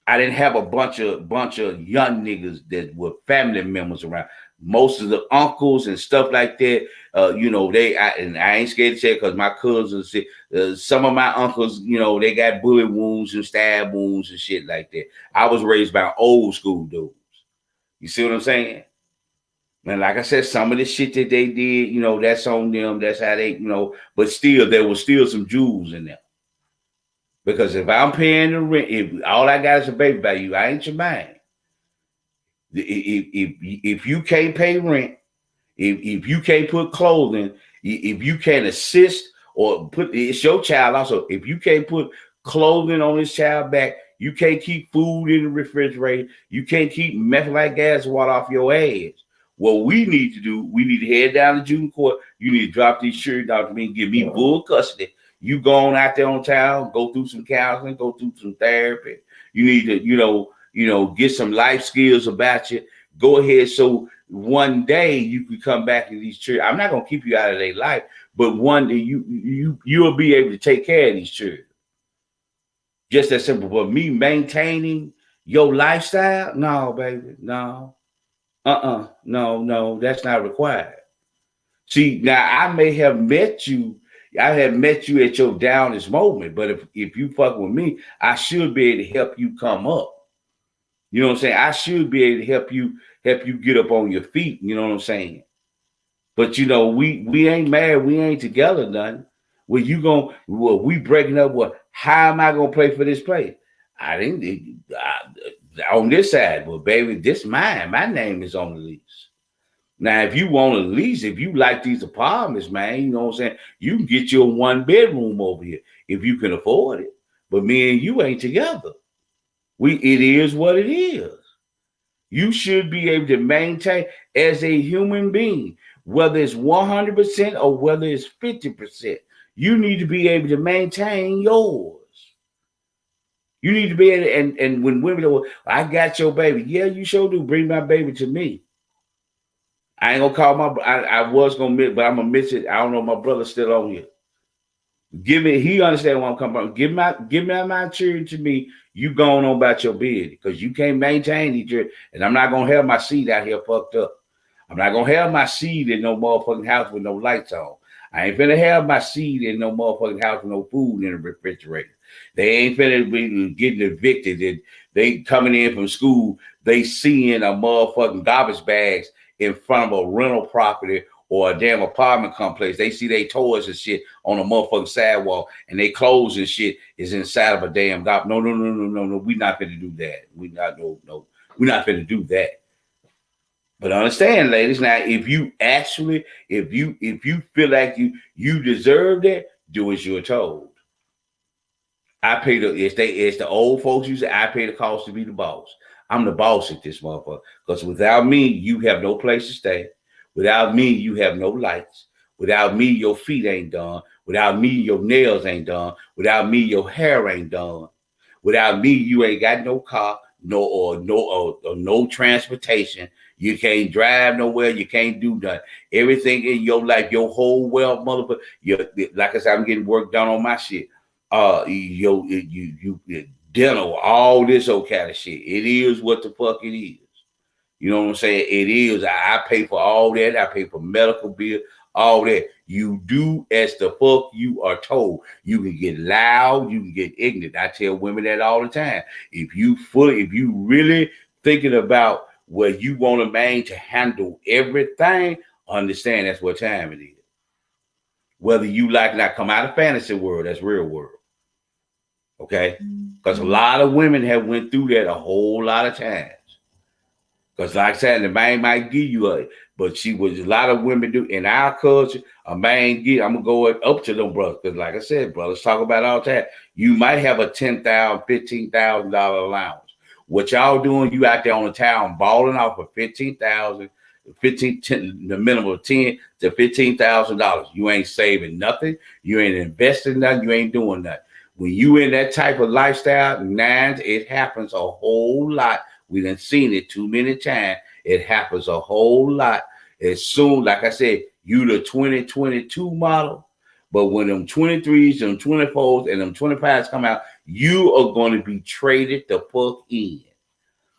I didn't have a bunch of young niggas that were family members around. Most of the uncles and stuff like that, I ain't scared to say it because my cousins, some of my uncles, they got bullet wounds and stab wounds and shit like that. I was raised by old school dudes. You see what I'm saying? And like I said, some of the shit that they did, that's on them. That's how they, but still, there was still some jewels in them. Because if I'm paying the rent, if all I got is a baby by you, I ain't your man. If you can't pay rent, if you can't put clothing, if you can't assist or it's your child also. If you can't put clothing on this child back, you can't keep food in the refrigerator. You can't keep methylite gas water off your ass. What we need to do, we need to head down to juvenile court. You need to drop these children out to me and give me full custody. You go on out there on town, go through some counseling, go through some therapy. You need to, get some life skills about you. Go ahead so one day you can come back to these children. I'm not gonna keep you out of their life, but one day you'll be able to take care of these children. Just that simple. But me maintaining your lifestyle, no, baby, no. No, that's not required. See, now I may have met you. I have met you at your downest moment, but if you fuck with me, I should be able to help you come up. You know what I'm saying? I should be able to help you get up on your feet. You know what I'm saying? But we ain't married, we ain't together, nothing. We breaking up. What? How am I gonna play for this place? On this side, but baby, this mine. My name is on the lease. Now, if you want a lease, if you like these apartments, man, you know what I'm saying? You can get your 1-bedroom over here if you can afford it. But me and you ain't together. It is what it is. You should be able to maintain as a human being, whether it's 100% or whether it's 50%. You need to be able to maintain yours. You need to be able and when women go, I got your baby. Yeah, you sure do. Bring my baby to me. I ain't gonna call I was gonna miss, but I'm gonna miss it. I don't know. My brother's still on here. He understand where I'm coming from. Give my children to me. You going on about your bed because you can't maintain each other. And I'm not gonna have my seed out here fucked up. I'm not gonna have my seed in no motherfucking house with no lights on. I ain't finna have my seed in no motherfucking house with no food in the refrigerator. They ain't finna be getting evicted. And they coming in from school, they seeing a motherfucking garbage bags in front of a rental property or a damn apartment complex. They see they toys and shit on a motherfucking sidewalk, and they clothes and shit is inside of a damn golf. No, no, no, no, no, no. We not finna do that. We not no. We not finna do that. But understand, ladies, now if you actually, if you feel like you deserve that, do as you're told. I pay it's the old folks used to I pay the cost to be the boss. I'm the boss at this motherfucker. Because without me, you have no place to stay. Without me, you have no lights. Without me, your feet ain't done. Without me, your nails ain't done. Without me, your hair ain't done. Without me, you ain't got no car, no transportation. You can't drive nowhere. You can't do nothing. Everything in your life, your whole wealth, motherfucker. Like I said, I'm getting work done on my shit. You dental, all this old kind of shit. It is what the fuck it is. You know what I'm saying? It is. I pay for all that. I pay for medical bill, all that. You do as the fuck you are told. You can get loud, you can get ignorant. I tell women that all the time. If you really thinking about where you want a man to handle everything, understand that's what time it is. Whether you like not come out of fantasy world, that's real world. Okay? Because a lot of women have went through that a whole lot of times. Because like I said, the man might give you but a lot of women do. In our culture, a man I'm going to go up to them brothers. Because like I said, brothers talk about all the time. You might have a $10,000, $15,000 allowance. What y'all doing, you out there on the town balling off for $15,000, the minimum of $10,000 to $15,000. You ain't saving nothing. You ain't investing nothing. You ain't doing nothing. When you in that type of lifestyle, it happens a whole lot. We done seen it too many times. It happens a whole lot. As soon, like I said, you the 2022 model, but when them 23s, them 24s, and them 25s come out, you are going to be traded the fuck in.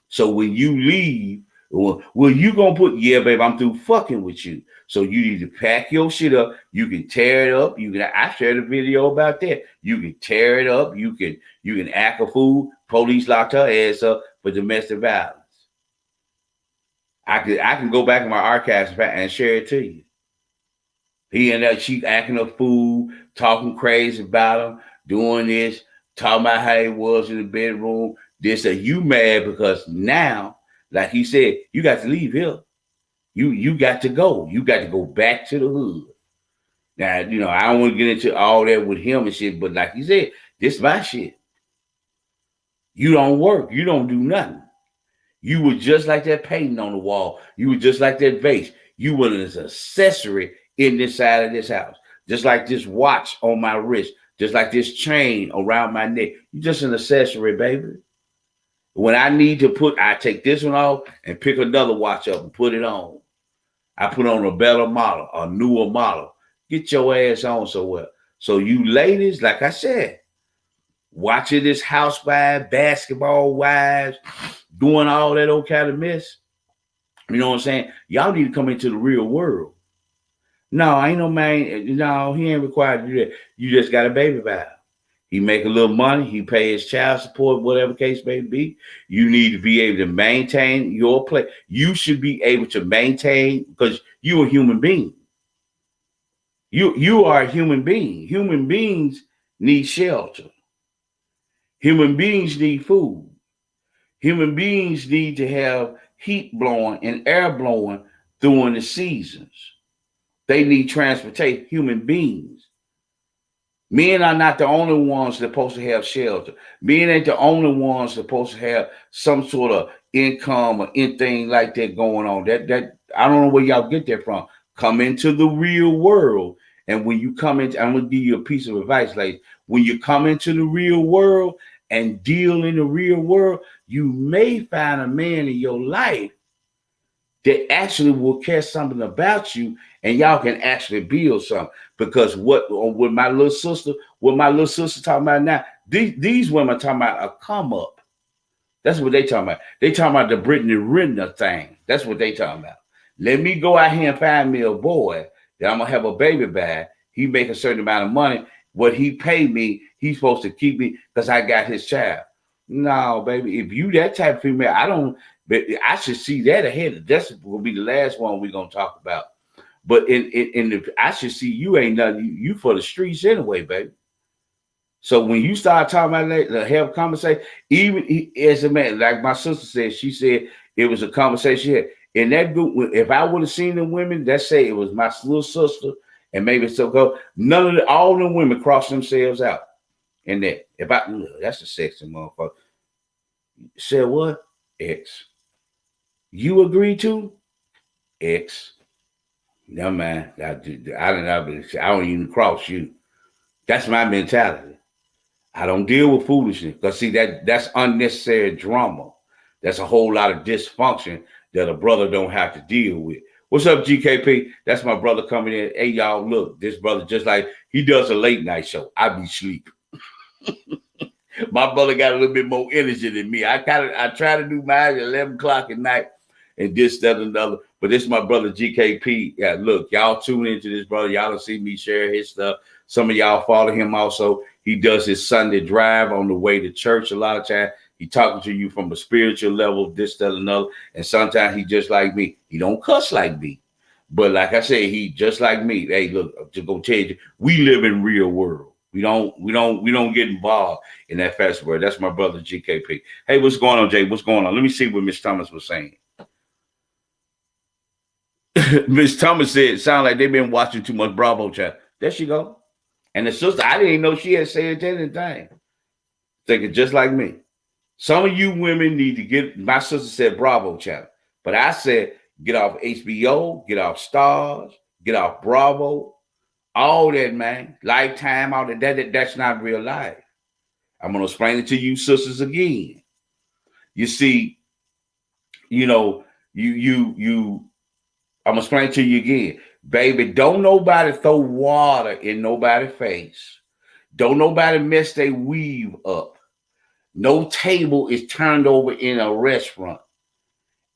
So when you leave, well, you gonna put, yeah, babe, I'm through fucking with you. So you need to pack your shit up. You can tear it up. I shared a video about that. You can tear it up. You can act a fool. Police locked her ass up for domestic violence. I can go back in my archives and share it to you. He ended up, she acting a fool, talking crazy about him, doing this, talking about how he was in the bedroom. You mad because now, like he said, you got to leave here. You got to go. You got to go back to the hood. Now, I don't want to get into all that with him and shit, but like he said, this is my shit. You don't work. You don't do nothing. You were just like that painting on the wall. You were just like that vase. You were an accessory in this side of this house. Just like this watch on my wrist. Just like this chain around my neck. You're just an accessory, baby. When I need to I take this one off and pick another watch up and put it on. I put on a better model, a newer model. Get your ass on somewhere. So you ladies, like I said, watching this housewife, basketball wives, doing all that old kind of mess. You know what I'm saying? Y'all need to come into the real world. No, ain't no man. No, he ain't required to do that. You just got a baby vow. He make a little money. He pay his child support, whatever case may be. You need to be able to maintain your place. You should be able to maintain, because you're a human being. You are a human being. Human beings need shelter. Human beings need food. Human beings need to have heat blowing and air blowing during the seasons. They need transportation. Human beings. Men are not the only ones supposed to have shelter. Men ain't the only ones supposed to have some sort of income or anything like that going on. That I don't know where y'all get that from. Come into the real world. And when you come into, I'm going to give you a piece of advice, ladies. When you come into the real world and deal in the real world, you may find a man in your life that actually will care something about you, and y'all can actually build something. Because what my little sister talking about now, these women talking about a come up. That's what they talking about. They talking about the Brittany Renner thing. That's what they talking about. Let me go out here and find me a boy that I'm gonna have a baby by. He make a certain amount of money. What he pay me, he's supposed to keep me because I got his child. No, baby, if you that type of female, I should see that ahead. That's gonna be the last one we're gonna talk about. But in the, I should see you ain't nothing. You for the streets anyway, baby. So when you start talking about that, the have conversation, even as a man, like my sister said, she said it was a conversation here. In that group, if I would have seen the women, let's say it was my little sister and maybe so go, none of the, all the women cross themselves out in that. If I that's a sexy motherfucker. Said what? X. You agree to? X. No man, I don't even cross you. That's my mentality. I don't deal with foolishness because see that's unnecessary drama. That's a whole lot of dysfunction that a brother don't have to deal with. What's up, GKP? That's my brother coming in. Hey, y'all, look, this brother just like he does a late night show. I be sleep. My brother got a little bit more energy than me. I try to do mine at 11 o'clock at night and this, that, and another. But this is my brother GKP. Yeah, look, y'all tune into this brother. Y'all will see me share his stuff. Some of y'all follow him also. He does his Sunday drive on the way to church a lot of times. He talking to you from a spiritual level, this, that, another. And sometimes he just like me. He don't cuss like me. But like I said, he just like me. Hey, look, I'm just gonna tell you, we live in real world. We don't get involved in that festival. That's my brother GKP. Hey, what's going on, Jay? What's going on? Let me see what Miss Thomas was saying. Miss Thomas said it sounds like they've been watching too much Bravo chat. There she go. And the sister, I didn't even know she had said anything. Thinking just like me. Some of you women need to get, my sister said Bravo channel. But I said, get off HBO, get off Stars, get off Bravo, all that, man. Lifetime, all that's not real life. I'm going to explain it to you sisters again. You see, you know, I'm going to explain it to you again. Baby, don't nobody throw water in nobody's face. Don't nobody mess their weave up. No table is turned over in a restaurant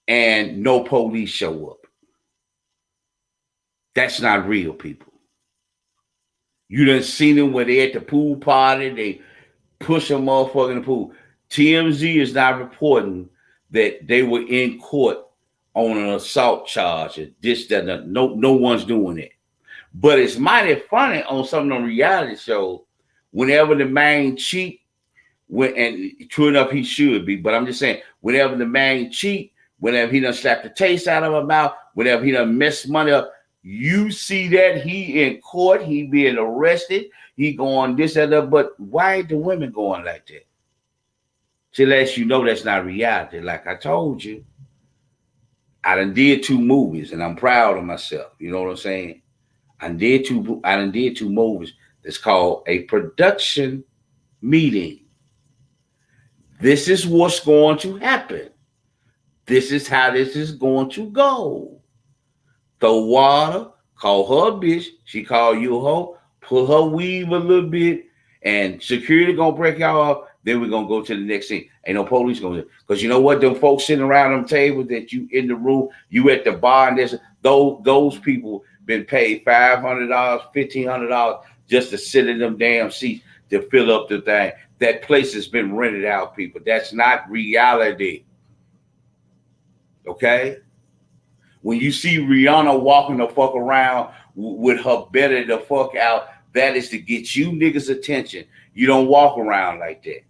and no police show up. That's not real, people. You done seen them when they at the pool party, they push a motherfucker in the pool. TMZ is not reporting that they were in court on an assault charge. This, that, no one's doing it. But it's mighty funny on some of the reality shows whenever the man cheat, and true enough, he should be. But I'm just saying, whenever the man cheat, whenever he done slap the taste out of her mouth, whenever he done mess money up, you see that he in court, he being arrested, he going this and that. But why ain't the women going like that? To let you know that's not reality. Like I told you, I done did 2 movies, and I'm proud of myself. You know what I'm saying? I done did two movies that's called A Production Meeting. This is what's going to happen. This is how this is going to go. Throw water, call her a bitch, she call you a hoe, pull her weave a little bit, and security gonna break y'all off. Then we're gonna go to the next thing. Ain't no police gonna do. Because you know what? Them folks sitting around them tables that you in the room, you at the bar, and there's those people been paid $500, $1,500 just to sit in them damn seats to fill up the thing. That place has been rented out, people. That's not reality. Okay? When you see Rihanna walking the fuck around with her better the fuck out, that is to get you niggas' attention. You don't walk around like that.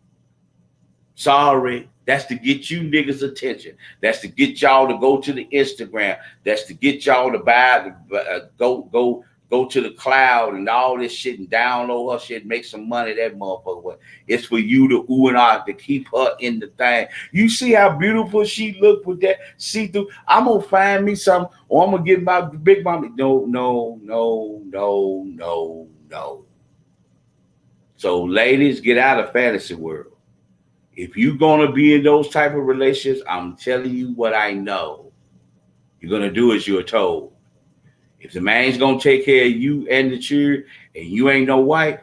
Sorry. That's to get you niggas' attention. That's to get y'all to go to the Instagram. That's to get y'all to buy, go to the cloud and all this shit and download her shit, make some money that motherfucker with. It's for you to ooh and ah to keep her in the thing. You see how beautiful she look with that see-through? I'm gonna find me something, or I'm gonna get my big mommy. No. So ladies, get out of fantasy world. If you're gonna be in those type of relationships, I'm telling you what I know. You're gonna do as you're told. If the man's gonna take care of you and the children, and you ain't no wife,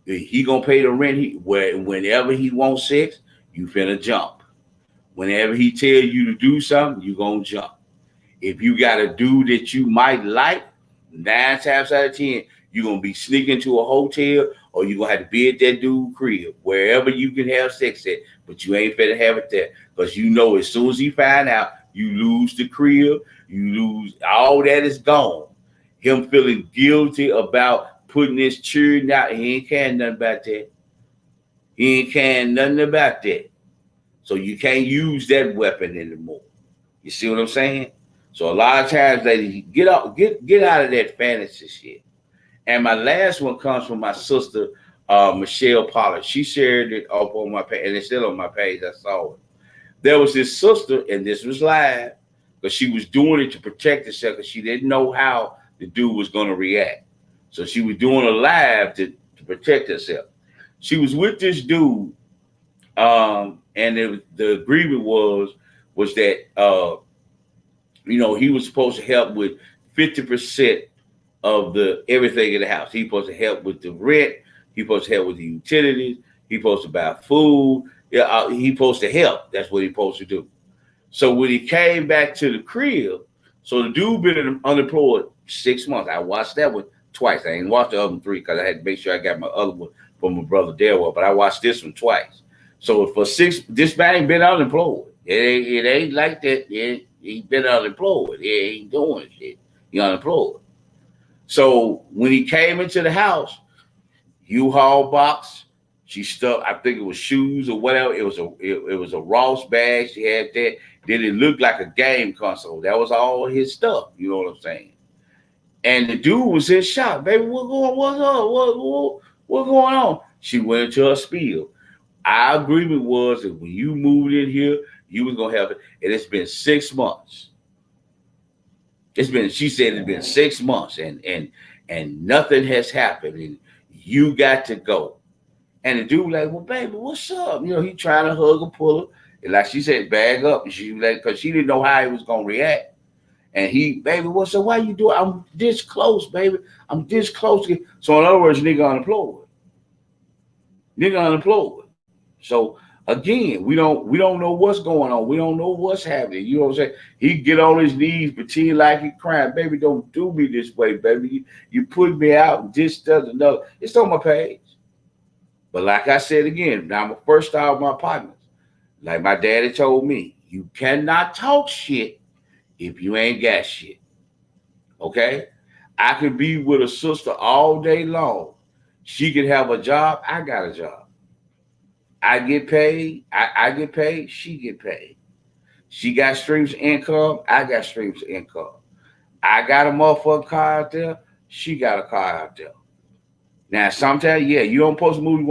he gonna pay the rent. Whenever he wants sex, you finna jump. Whenever he tell you to do something, you gonna jump. If you got a dude that you might like, 9 times out of 10, you're gonna be sneaking to a hotel, or you're gonna have to be at that dude crib, wherever you can have sex at, but you ain't finna have it there. Because you know as soon as he find out, you lose the crib, you lose all that is gone. him feeling guilty about putting his children out. He ain't caring nothing about that. He ain't caring nothing about that. So you can't use that weapon anymore. You see what I'm saying? So a lot of times, ladies, get out of that fantasy shit. And my last one comes from my sister, Michelle Pollard. She shared it up on my page, and it's still on my page. I saw it. There was this sister, and this was live, because she was doing it to protect herself, because she didn't know how the dude was going to react. So she was doing a live to protect herself. She was with this dude, and the agreement was that he was supposed to help with 50% of the everything in the house. He supposed to help with the rent. He supposed to help with the utilities. He supposed to buy food. Yeah, he supposed to help. That's what he supposed to do. So when he came back to the crib, so the dude been unemployed 6 months. I watched that one twice. I ain't watched the other 3 because I had to make sure I got my other one from my brother Darrell. But I watched this one twice. So for 6, this man been unemployed. It ain't like that. He been unemployed. He ain't doing shit. He unemployed. So when he came into the house, U-Haul box, she stuck, I think it was shoes or whatever. It was a Ross bag. She had that. Then it looked like a game console. That was all his stuff. You know what I'm saying? And the dude was in shock. Baby, what's up? What's going on? She went into her spiel. Our agreement was that when you moved in here, you was gonna have it. And it's been 6 months. She said it's been 6 months and nothing has happened. And you got to go. And the dude like, well, baby, what's up? He trying to hug her, pull her. And like she said, bag up. And she like, because she didn't know how he was going to react. And he, baby, what's up? Why you doing? I'm this close, baby. I'm this close. So in other words, nigga unemployed. So again, we don't know what's going on. We don't know what's happening. You know what I'm saying? He get on his knees, pretend like he crying. Baby, don't do me this way, baby. You put me out and this, that, another. It's on my page. But like I said again, now I'm going to first start with my partners. Like my daddy told me, you cannot talk shit if you ain't got shit. Okay? I could be with a sister all day long. She could have a job. I got a job. I get paid. I get paid. She get paid. She got streams of income. I got streams of income. I got a motherfucking car out there. She got a car out there. Now, sometimes, yeah, you don't post a movie.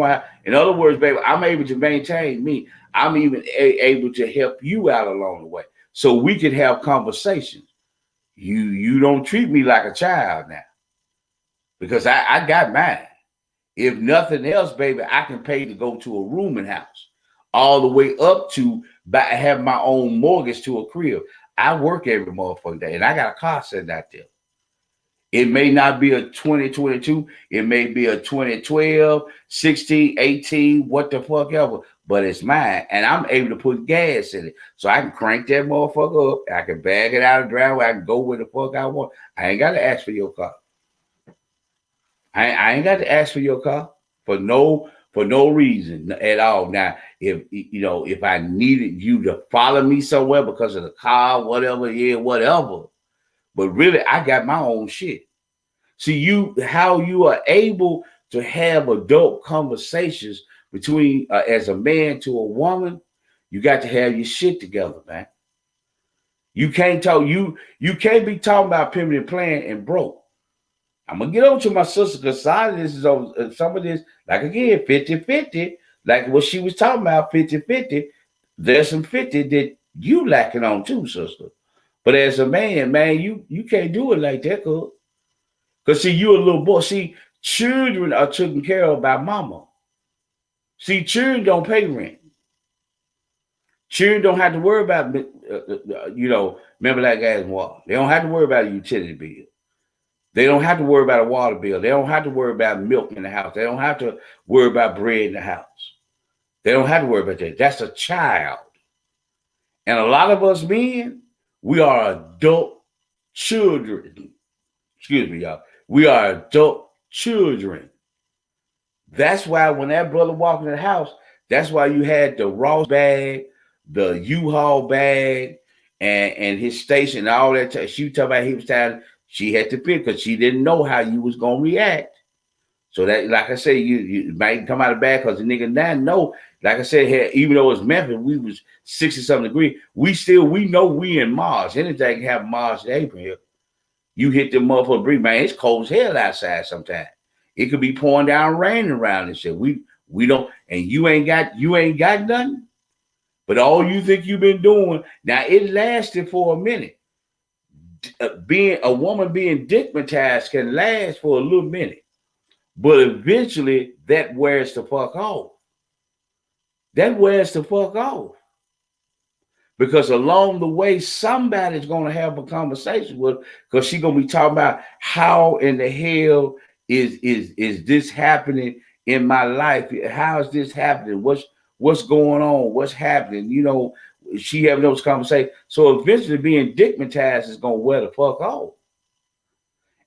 In other words, baby, I'm able to maintain me. I'm even able to help you out along the way. So we can have conversations. You don't treat me like a child now. Because I got mine. If nothing else, baby, I can pay to go to a rooming house. All the way up to have my own mortgage to a crib. I work every motherfucking day. And I got a car sitting out there. It may not be a 2022. It may be a 2012, 16, 18, what the fuck ever. But it's mine. And I'm able to put gas in it. So I can crank that motherfucker up. I can bag it out of the driveway. I can go where the fuck I want. I ain't got to ask for your car. I ain't got to ask for your car for no reason at all. Now, if I needed you to follow me somewhere because of the car, whatever. But really, I got my own shit. See, how you are able to have adult conversations between as a man to a woman, you got to have your shit together, man. You can't talk. You can't be talking about pimping and playing and broke. I'm gonna get over to my sister because some of this, like again, 50-50, like what she was talking about, 50-50. There's some 50 that you lacking on too, sister. But as a man, you can't do it like that, because see, you a little boy. See, children are taken care of by mama. See, children don't pay rent. Children don't have to worry about, remember that gas and water. They don't have to worry about a utility bill. They don't have to worry about a water bill. They don't have to worry about milk in the house. They don't have to worry about bread in the house. They don't have to worry about that. That's a child. And a lot of us men, we are adult children. Excuse me, y'all. We are adult children. That's why when that brother walked in the house, that's why you had the Ross bag, the U-Haul bag, and his station and all that. She talking about he was tired She had to pick because she didn't know how you was gonna react. So that, like I say, you might come out of bad because the nigga now know, like I said, even though it's Memphis, we was 60-something degrees. We know we in Mars. Anything can happen Mars to April here. You hit the motherfucker breeze, man. It's cold as hell outside sometimes. It could be pouring down rain around and shit. We don't, and you ain't got nothing. But all you think you've been doing, now it lasted for a minute. Being a woman being digmatized can last for a little minute. But eventually that wears the fuck off. That wears the fuck off. Because along the way, somebody's going to have a conversation with her because she's going to be talking about how in the hell is this happening in my life? How is this happening? What's going on? What's happening? You know, she having those conversations. So eventually being digmatized is going to wear the fuck off.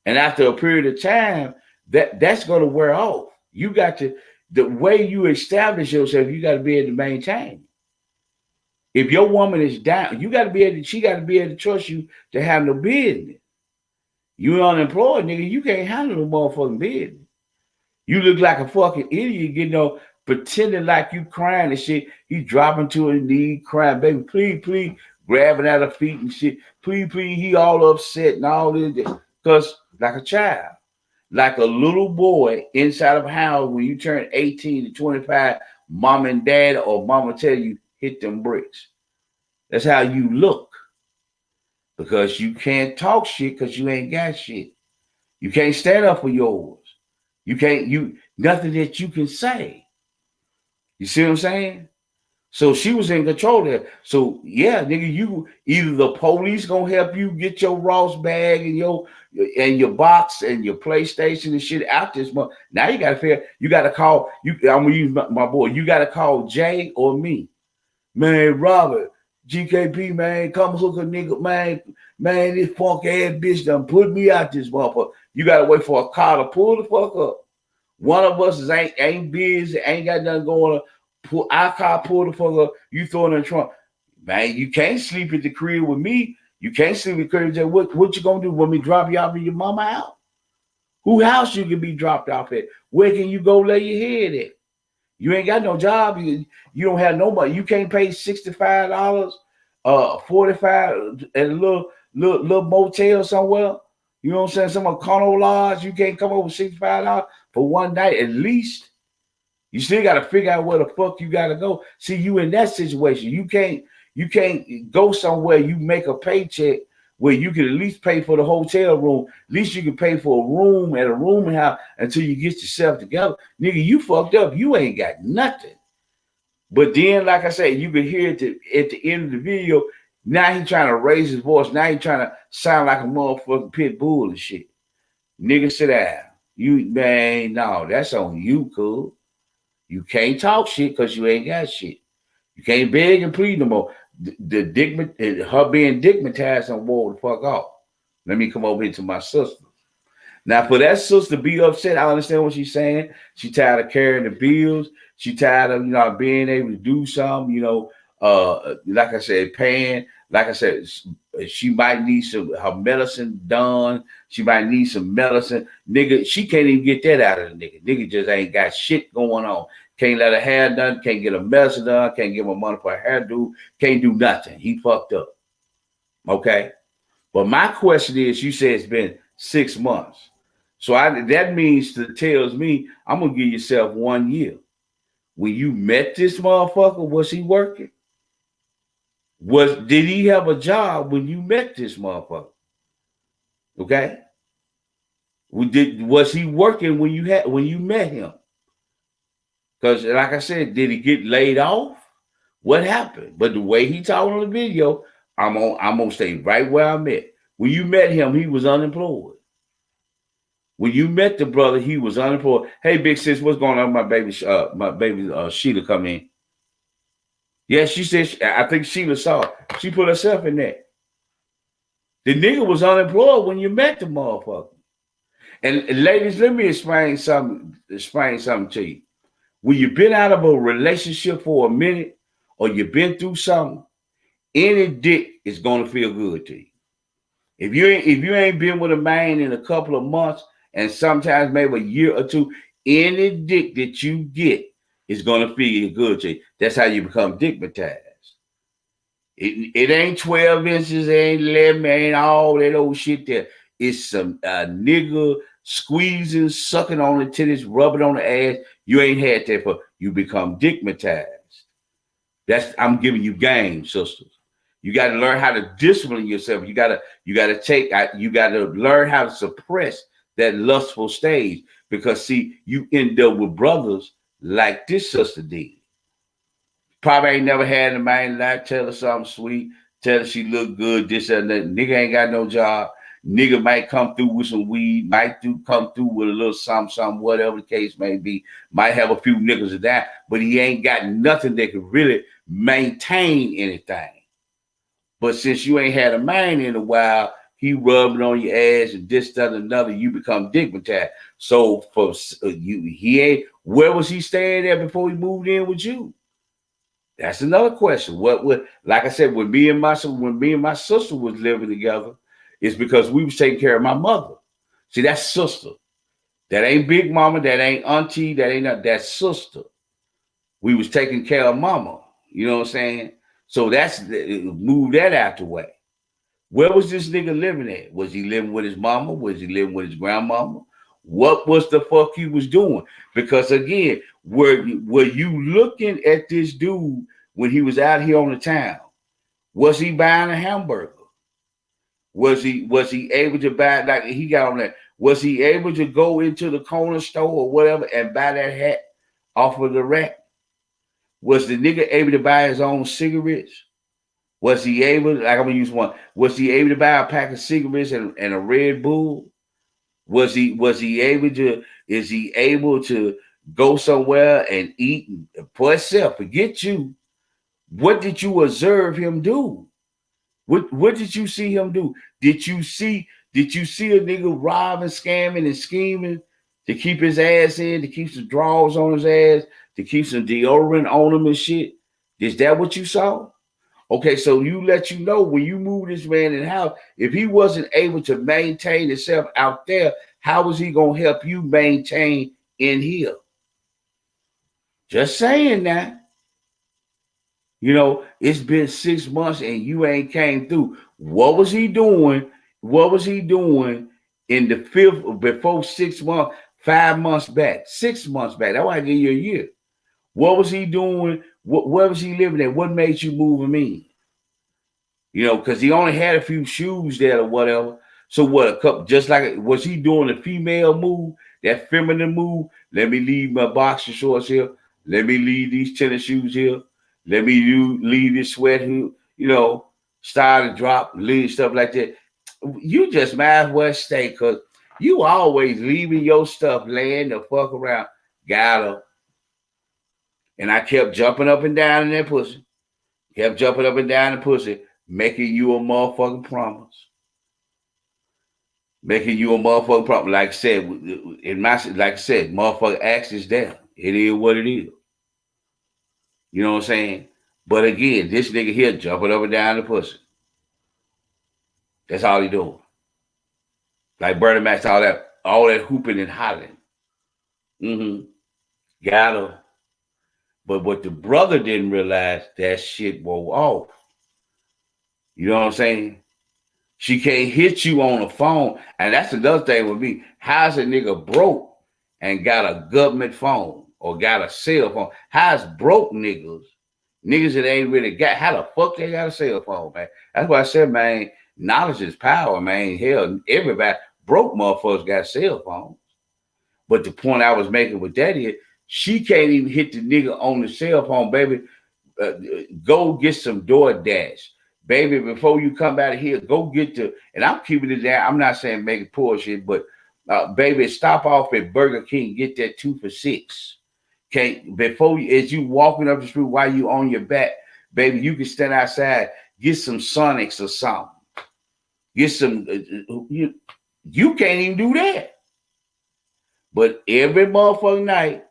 And after a period of time, that's going to wear off. You got to, the way you establish yourself, you got to be able to maintain. If your woman is down, you got to be able to, she got to be able to trust you to have no business. You unemployed, nigga, you can't handle no motherfucking business. You look like a fucking idiot, you know, pretending like you crying and shit. He dropping to his knee, crying, baby, please, grabbing at her feet and shit. Please, he all upset and all this. Because like a child, like a little boy inside of a house when you turn 18 to 25, mom and dad or mama tell you, hit them bricks. That's how you look. Because you can't talk shit because you ain't got shit. You can't stand up for yours. Nothing that you can say. You see what I'm saying? So she was in control there. So yeah, nigga, you either the police gonna help you get your Ross bag and your box and your PlayStation and shit out this month. Now you gotta call you. I'm gonna use my boy. You gotta call Jay or me. Man, Robert, GKP, man, come hook a nigga, man, this funk ass bitch done put me out this motherfucker. You gotta wait for a car to pull the fuck up. One of us ain't busy, ain't got nothing going on. Our car pull the fuck up, you throw it in the trunk. Man, you can't sleep at the crib with me. You can't sleep at the crib. What you gonna do when we drop you off at your mama house? Who house you can be dropped off at? Where can you go lay your head at? You ain't got no job. You don't have no money. You can't pay $65, $45 at a little motel somewhere. You know what I'm saying? Some Econo Lodge. You can't come over $65 for one night at least. You still got to figure out where the fuck you got to go. See, you in that situation. You can't go somewhere. You make a paycheck where you can at least pay for the hotel room. At least you can pay for a room at a rooming house until you get yourself together. Nigga, you fucked up. You ain't got nothing. But then, like I said, you could hear it at the end of the video. Now he trying to raise his voice. Now he trying to sound like a motherfucking pit bull and shit. Nigga, sit down. Man, no, that's on you, cool. You can't talk shit because you ain't got shit. You can't beg and plead no more. Her being digmatized and wore the fuck off. Let me come over here to my sister. Now, for that sister to be upset, I understand what she's saying. She tired of carrying the bills. She tired of, being able to do something, like I said, paying. Like I said, she might need her medicine done. She might need some medicine. Nigga, she can't even get that out of the nigga. Nigga just ain't got shit going on. Can't let her hair done. Can't get her medicine done. Can't give her money for a hairdo. Can't do nothing. He fucked up. Okay? But my question is, you said it's been 6 months. So that means tells me I'm going to give yourself 1 year. When you met this motherfucker, was he working? Did he have a job when you met this motherfucker? Okay? Was he working when you met him? Because like I said, did he get laid off? What happened? But the way he talked on the video, I'm gonna stay right where I'm at. When you met him, he was unemployed. When you met the brother, he was unemployed. Hey, big sis, what's going on? My baby Sheila come in. Yeah, she said, I think Sheila saw it. She put herself in there. The nigga was unemployed when you met the motherfucker. And ladies, let me explain something to you. When you've been out of a relationship for a minute or you've been through something, any dick is going to feel good to you. If you ain't been with a man in a couple of months and sometimes maybe a year or two, any dick that you get is gonna feel good to you. That's how you become dickmatized. It ain't 12 inches, it ain't 11, it ain't all that old shit there. It's some nigga squeezing, sucking on the titties, rubbing on the ass. You ain't had that for you become dickmatized. I'm giving you game, sisters. You got to learn how to discipline yourself. You got to learn how to suppress that lustful stage because see, you end up with brothers like this sister did. Probably ain't never had a man like tell her something sweet, tell her she look good, this and that. Nigga ain't got no job. Nigga might come through with some weed, come through with a little something, whatever the case may be. Might have a few niggas of that, but he ain't got nothing that could really maintain anything. But since you ain't had a man in a while, he rubbing on your ass and this, that, and another, you become dignitary. So for you, he ain't. Where was he staying at before he moved in with you? That's another question. What like I said, when me and my sister was living together, it's because we was taking care of my mother. See, that's sister. That ain't big mama, that ain't auntie, that ain't that's sister. We was taking care of mama. You know what I'm saying? So that's move that out the way. Where was this nigga living at? Was he living with his mama? Was he living with his grandmama? What was the fuck he was doing? Because again, were you looking at this dude when he was out here on the town? Was he buying a hamburger? Was he able to buy like he got on that? Was he able to go into the corner store or whatever and buy that hat off of the rack? Was the nigga able to buy his own cigarettes? Was he able, like I'm gonna use one, was he able to buy a pack of cigarettes and a Red Bull? Was he able to, is he able to go somewhere and eat for himself? Forget you. What did you observe him do? What did you see him do? Did you see a nigga robbing, scamming, and scheming to keep his ass in, to keep some drawers on his ass, to keep some deodorant on him and shit? Is that what you saw? Okay, so let you know when you move this man in the house, if he wasn't able to maintain himself out there, how was he gonna help you maintain in here? Just saying that. It's been 6 months and you ain't came through. What was he doing? What was he doing in the fifth before 6 months, 5 months back, 6 months back? That's why I give you a year. What was he doing? Where was he living at? What made you move him in? Because he only had a few shoes there or whatever. So what? A couple, just like was he doing a female move, that feminine move? Let me leave my boxer shorts here. Let me leave these tennis shoes here. Let me leave this sweat here. Start to drop, leave stuff like that. You just might as well stay because you always leaving your stuff laying the fuck around. Got her. And I kept jumping up and down in that pussy. Kept jumping up and down the pussy, making you a motherfucking promise. Making you a motherfucking promise. Like I said, motherfucking axe is there. It is what it is. You know what I'm saying? But again, this nigga here jumping up and down the pussy. That's all he doing. Like Bernie Mac, all that hooping and hollering. Mm-hmm. Got her. But what the brother didn't realize, that shit wore off. You know what I'm saying? She can't hit you on the phone. And that's another thing with me. How's a nigga broke and got a government phone or got a cell phone? How's broke niggas that ain't really got, how the fuck they got a cell phone, man? That's why I said, man, knowledge is power, man. Hell, everybody, broke motherfuckers got cell phones. But the point I was making with that is, she can't even hit the nigga on the cell phone, baby. Go get some DoorDash. Baby, before you come out of here, go get and I'm keeping it there. I'm not saying make it poor shit, but baby, stop off at Burger King, get that 2 for $6. Okay, as you walking up the street while you on your back, baby, you can stand outside, get some Sonics or something. Get some, you can't even do that. But every motherfucking night,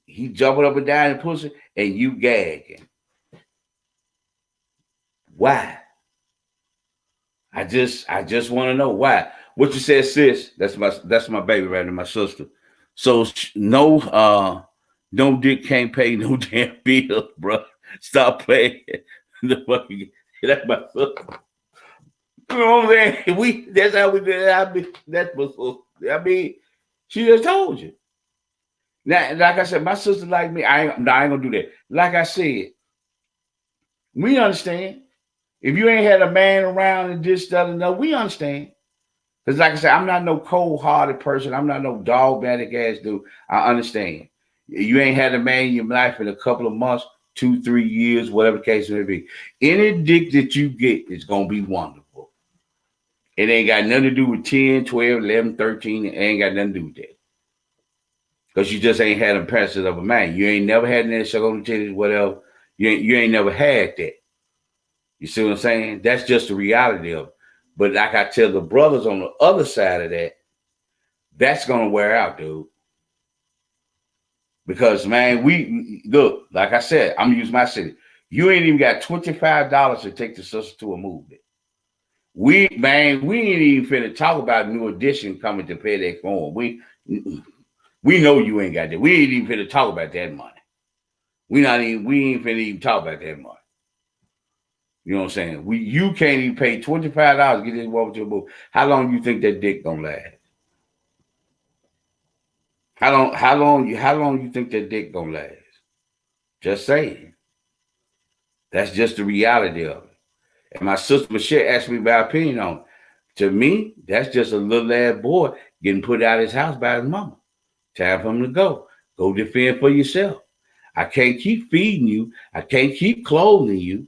he jumping up and down the pussy and you gagging. Why? I just want to know why. What you said, sis? That's my baby right there, my sister. So no dick can't pay no damn bill, bro. Stop playing. The fucking that's my sister. You know what I'm saying? That's how we did it. That's my sister. I mean, she just told you. Now, like I said, my sister like me. I ain't gonna do that. Like I said, we understand. If you ain't had a man around and this, that, and that, we understand. Because like I said, I'm not no cold-hearted person. I'm not no dogmatic ass dude. I understand. You ain't had a man in your life in a couple of months, 2, 3 years, whatever the case may be. Any dick that you get is going to be wonderful. It ain't got nothing to do with 10, 12, 11, 13. It ain't got nothing to do with that. Because you just ain't had a impression of a man. You ain't never had any sugar on the titties, whatever. You ain't never had that. You see what I'm saying? That's just the reality of it. But like I tell the brothers on the other side of that, that's going to wear out, dude. Because, man, we look, like I said, I'm going to use my city. You ain't even got $25 to take the sister to a movie. We ain't even finna talk about New Edition coming to FedEx Forum. We know you ain't got that. We ain't even finna talk about that money. We ain't finna even talk about that money. You know what I'm saying? You can't even pay $25 to get this woman to a movie. How long do you think that dick gonna last? How long you think that dick gonna last? Just saying. That's just the reality of it. And my sister Michelle asked me my opinion on it. To me, that's just a little ass boy getting put out of his house by his mama. Time for him to go. Go defend for yourself. I can't keep feeding you. I can't keep clothing you,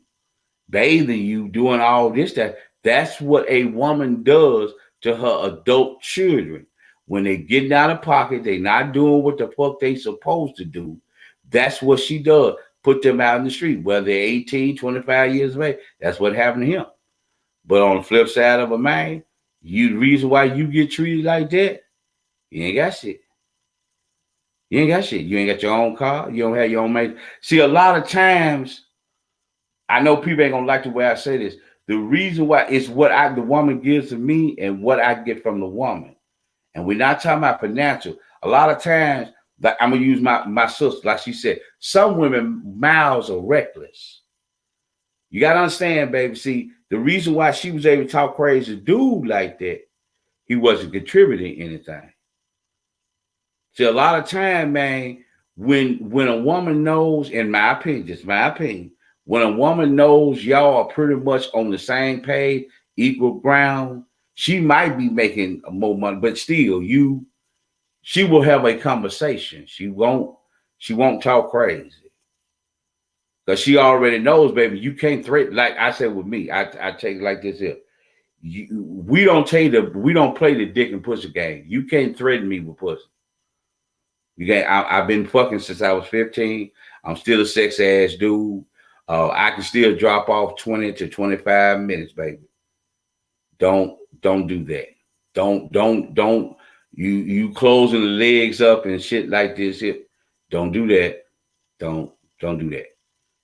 bathing you, doing all this, that. That's what a woman does to her adult children. When they getting out of pocket, they not doing what the fuck they supposed to do. That's what she does. Put them out in the street, whether they're 18, 25 years of age. That's what happened to him. But on the flip side of a man, the reason why you get treated like that, you ain't got shit. You ain't got shit. You ain't got your own car. You don't have your own mate. See, a lot of times, I know people ain't gonna like the way I say this. The reason why it's what the woman gives to me and what I get from the woman. And we're not talking about financial. A lot of times, like I'm gonna use my sister, like she said, some women mouths are reckless. You gotta understand, baby. See, the reason why she was able to talk crazy to dude like that, he wasn't contributing anything. See, a lot of time, man, when a woman knows, in my opinion, just my opinion, when a woman knows y'all are pretty much on the same page, equal ground, she might be making more money, but still, she will have a conversation. She won't talk crazy. Because she already knows, baby, you can't threaten, like I said with me, I take it like this here. We don't play the dick and pussy game. You can't threaten me with pussy. You can't. I've been fucking since I was 15. I'm still a sex ass dude. I can still drop off 20 to 25 minutes, baby. Don't do that. Don't you closing the legs up and shit like this here. Don't do that. Don't do that.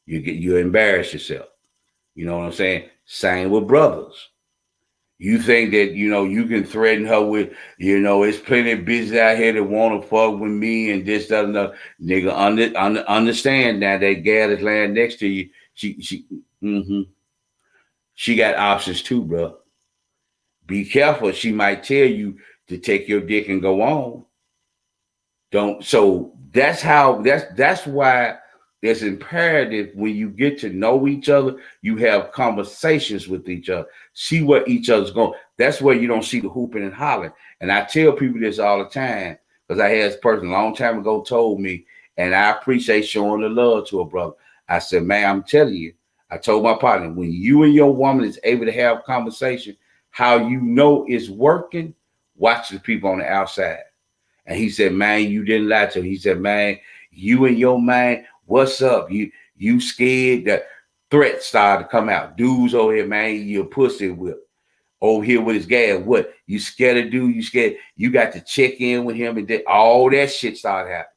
You embarrass yourself. You know what I'm saying? Same with brothers. You think that, you can threaten her with, it's plenty of bitches out here that want to fuck with me and this, that, and that. Nigga, understand now that gal is laying next to you. She got options too, bro. Be careful. She might tell you to take your dick and go on. So that's why it's imperative when you get to know each other, you have conversations with each other, see where each other's going. That's where you don't see the hooping and hollering. And I tell people this all the time, because I had this person a long time ago told me, and I appreciate showing the love to a brother. I said, man, I'm telling you, I told my partner, when you and your woman is able to have a conversation, how you know it's working, watch the people on the outside. And he said, man, you didn't lie to him. He said, man, you and your man, what's up? You scared? That threats started to come out. Dudes over here, man, you a pussy whip. Over here with his gas. What? You scared of dude? You scared? You got to check in with him, and all that shit started happening.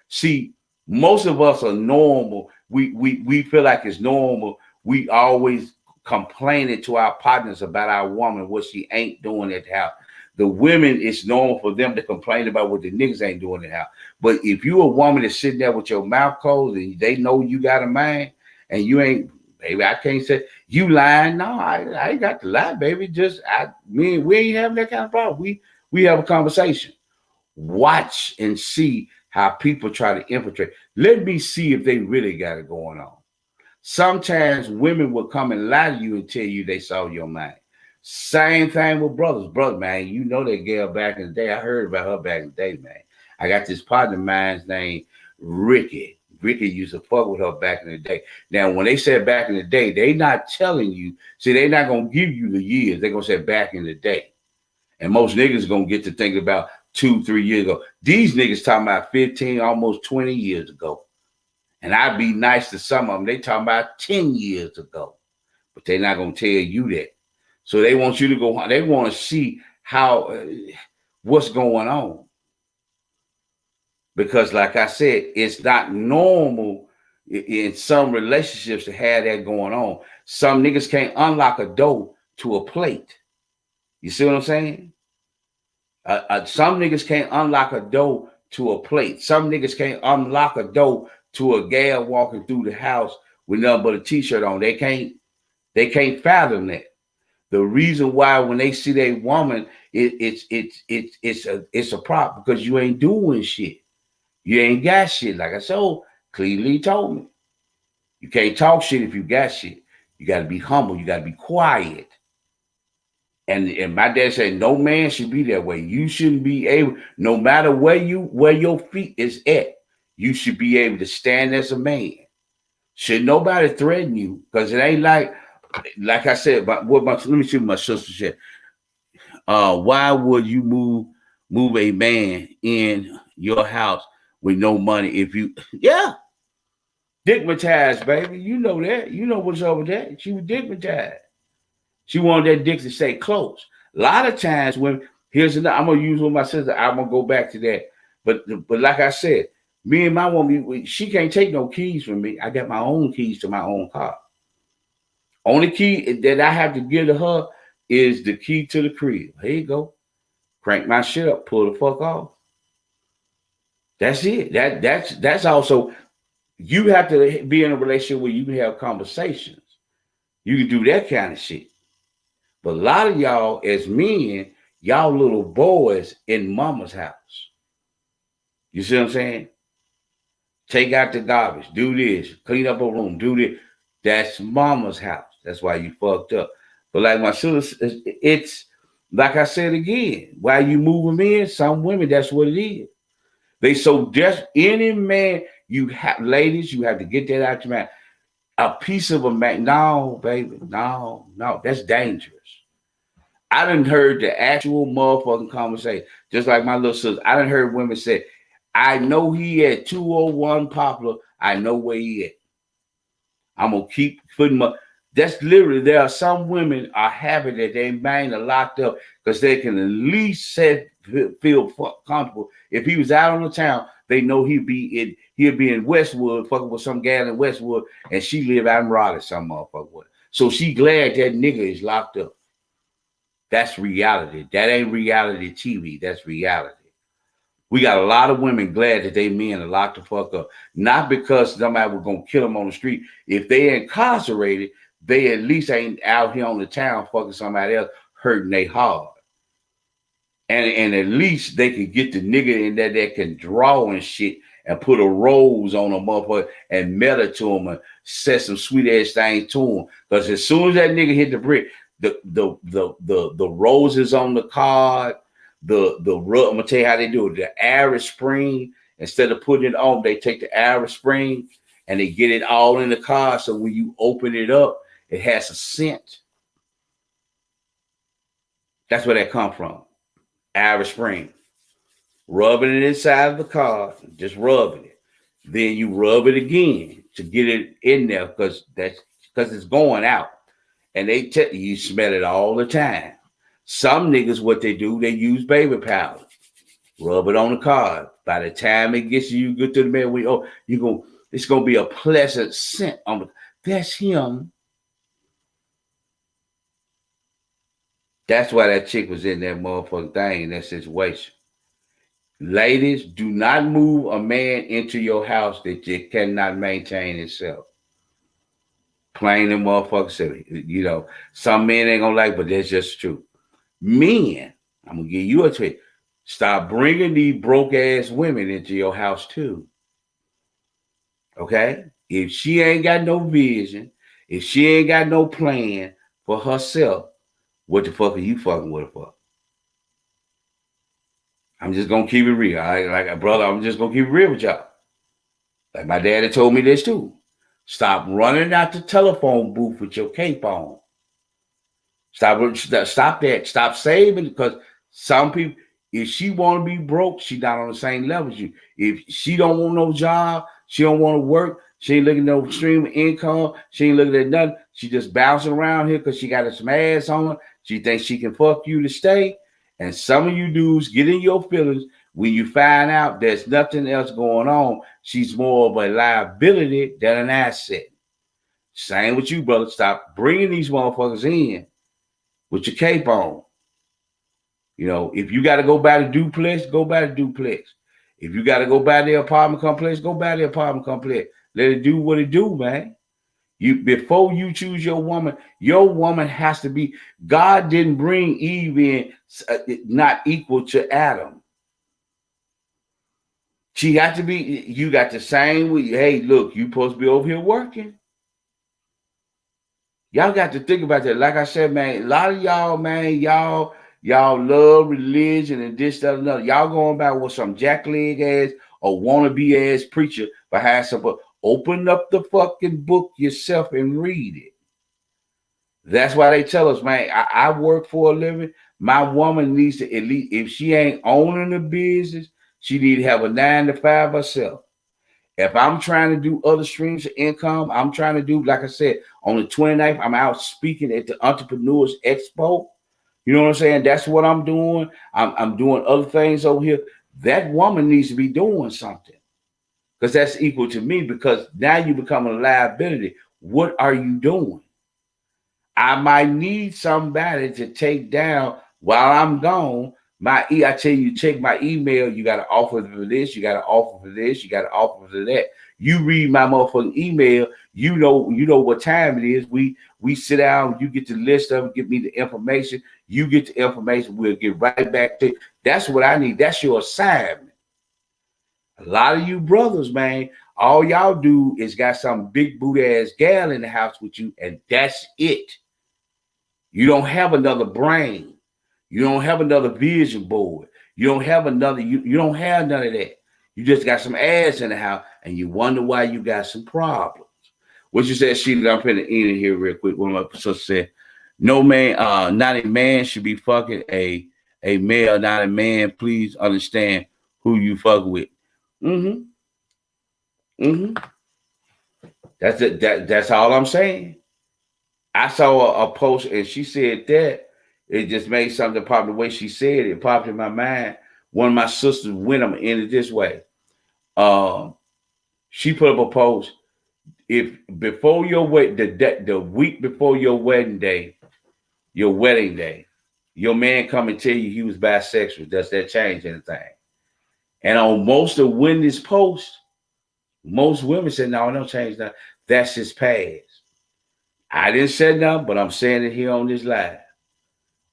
See, most of us are normal. We feel like it's normal. We always complaining to our partners about our woman, what she ain't doing at the house. The women, it's normal for them to complain about what the niggas ain't doing at the house. But if you a woman that's sitting there with your mouth closed and they know you got a man and you ain't, baby, I can't say you lying. No, I ain't got to lie, baby. Just we ain't having that kind of problem. We have a conversation. Watch and see how people try to infiltrate. Let me see if they really got it going on. Sometimes women will come and lie to you and tell you they saw your man. Same thing with brothers. Brother, man, you know that girl back in the day. I heard about her back in the day, man. I got this partner of mine's named Ricky. Ricky used to fuck with her back in the day. Now, when they said back in the day, they not telling you. See, they not going to give you the years. They're going to say back in the day. And most niggas going to get to think about 2-3 years ago. These niggas talking about 15, almost 20 years ago. And I'd be nice to some of them. They talking about 10 years ago. But they're not going to tell you that. So they want you to go, they want to see how, what's going on. Because like I said, it's not normal in some relationships to have that going on. Some niggas can't unlock a door to a plate. You see what I'm saying? Some niggas can't unlock a door to a plate. Some niggas can't unlock a door to a gal walking through the house with nothing but a t-shirt on. They can't fathom that. The reason why when they see that woman, it's a problem because you ain't doing shit. You ain't got shit. Like I said, clearly told me. You can't talk shit if you got shit. You got to be humble. You got to be quiet. And my dad said, no man should be that way. You shouldn't be able, no matter where your feet is at, you should be able to stand as a man. Should nobody threaten you? Because it ain't like I said, let me see what my sister said. Why would you move a man in your house with no money if you, yeah, digmatized, baby. You know that. You know what's over there. She was digmatized. She wanted that dick to stay close. A lot of times when, here's another, I'm going to use with my sister, I'm going to go back to that. But like I said, me and my woman, she can't take no keys from me. I got my own keys to my own car. Only key that I have to give to her is the key to the crib. Here you go. Crank my shit up, pull the fuck off. That's it. That's also, you have to be in a relationship where you can have conversations. You can do that kind of shit. But a lot of y'all as men, y'all little boys in mama's house. You see what I'm saying? Take out the garbage, do this, clean up a room, do this. That's mama's house. That's why you fucked up. But like my sister, it's like I said again, why you moving in, some women, that's what it is. They so desperate. Any man, you have, ladies, you have to get that out your mouth. A piece of a man, no, baby, no, that's dangerous. I done heard the actual motherfucking conversation, just like my little sister. I done heard women say, I know he at 201 Poplar. I know where he at. I'm going to keep putting my, that's literally, there are some women are happy that their man are locked up because they can at least feel comfortable. If he was out on the town, they know he'd be in Westwood, fucking with some gal in Westwood, and she live out in Raleigh, some motherfucker with. So she glad that nigga is locked up. That's reality. That ain't reality TV. That's reality. We got a lot of women glad that they men are locked the fuck up. Not because somebody was going to kill them on the street. If they incarcerated, they at least ain't out here on the town fucking somebody else, hurting their heart. And at least they can get the nigga in there that can draw and shit and put a rose on a motherfucker and mail it to him and set some sweet ass things to him. Because as soon as that nigga hit the brick, the roses on the card, the rub, I'm gonna tell you how they do it. The Irish Spring, instead of putting it on, they take the Irish Spring and they get it all in the card. So when you open it up, it has a scent. That's where that come from. Irish Spring. Rubbing it inside of the card, just rubbing it. Then you rub it again to get it in there because it's going out. And they tell you smell it all the time. Some niggas, what they do, they use baby powder. Rub it on the card. By the time it gets you good to the man, it's gonna be a pleasant scent on the. That's him. That's why that chick was in that motherfucking thing in that situation. Ladies, do not move a man into your house that you cannot maintain itself. Plain and motherfucking silly. You know, some men ain't gonna like, but that's just true. Men, I'm gonna give you a trick. Stop bringing these broke ass women into your house too. Okay? If she ain't got no vision, if she ain't got no plan for herself, what the fuck are you fucking with her for? I'm just gonna keep it real. Like brother, I'm just gonna keep it real with y'all. Like my daddy told me this too. Stop running out the telephone booth with your cape on. Stop that. Stop saving because some people, if she want to be broke, she not on the same level as you. If she don't want no job, she don't want to work, she ain't looking at no stream of income, she ain't looking at nothing. She just bouncing around here because she got some ass on her. She thinks she can fuck you to stay. And some of you dudes get in your feelings when you find out there's nothing else going on. She's more of a liability than an asset. Same with you, brother. Stop bringing these motherfuckers in with your cape on. You know, if you got to go buy the duplex, go buy the duplex. If you got to go buy the apartment complex, go buy the apartment complex. Let it do what it do, man. You before you choose your woman has to be. God didn't bring Eve in not equal to Adam. She got to be. You got the same. Hey, look, you supposed to be over here working. Y'all got to think about that. Like I said, man, a lot of y'all, man, y'all love religion and this, that, and another. Y'all going back with some jackleg ass or wannabe ass preacher behind some. Open up the fucking book yourself and read it. That's why they tell us, man, I work for a living. My woman needs to, at least, if she ain't owning the business, she need to have a 9 to 5 herself. If I'm trying to do other streams of income, I'm trying to do, like I said, on the 29th, I'm out speaking at the Entrepreneurs Expo. You know what I'm saying? That's what I'm doing. I'm doing other things over here. That woman needs to be doing something because that's equal to me because now you become a liability. What are you doing? I might need somebody to take down while I'm gone. I tell you, check my email. You got to offer for this. You got to offer for this. You got to offer for that. You read my motherfucking email. You know what time it is. We sit down. You get the list of it. Give me the information. You get the information. We'll get right back to it. That's what I need. That's your assignment. A lot of you brothers, man, all y'all do is got some big booty ass gal in the house with you, and that's it. You don't have another brain. You don't have another vision board. You don't have another, you don't have none of that. You just got some ass in the house and you wonder why you got some problems. What you said, Sheila, I'm finna end it here real quick. One of my sisters said, no man, not a man should be fucking a male, not a man. Please understand who you fuck with. Mm-hmm. Mm-hmm. That's it. That's all I'm saying. I saw a post and she said that it just made something pop the way she said it popped in my mind. One of my sisters went, I'm in it this way. She put up a post. If before your the week before your wedding day, your man come and tell you he was bisexual, does that change anything? And on most of Wendy's posts, most women said, no, don't change that. That's his past. I didn't say nothing, but I'm saying it here on this live.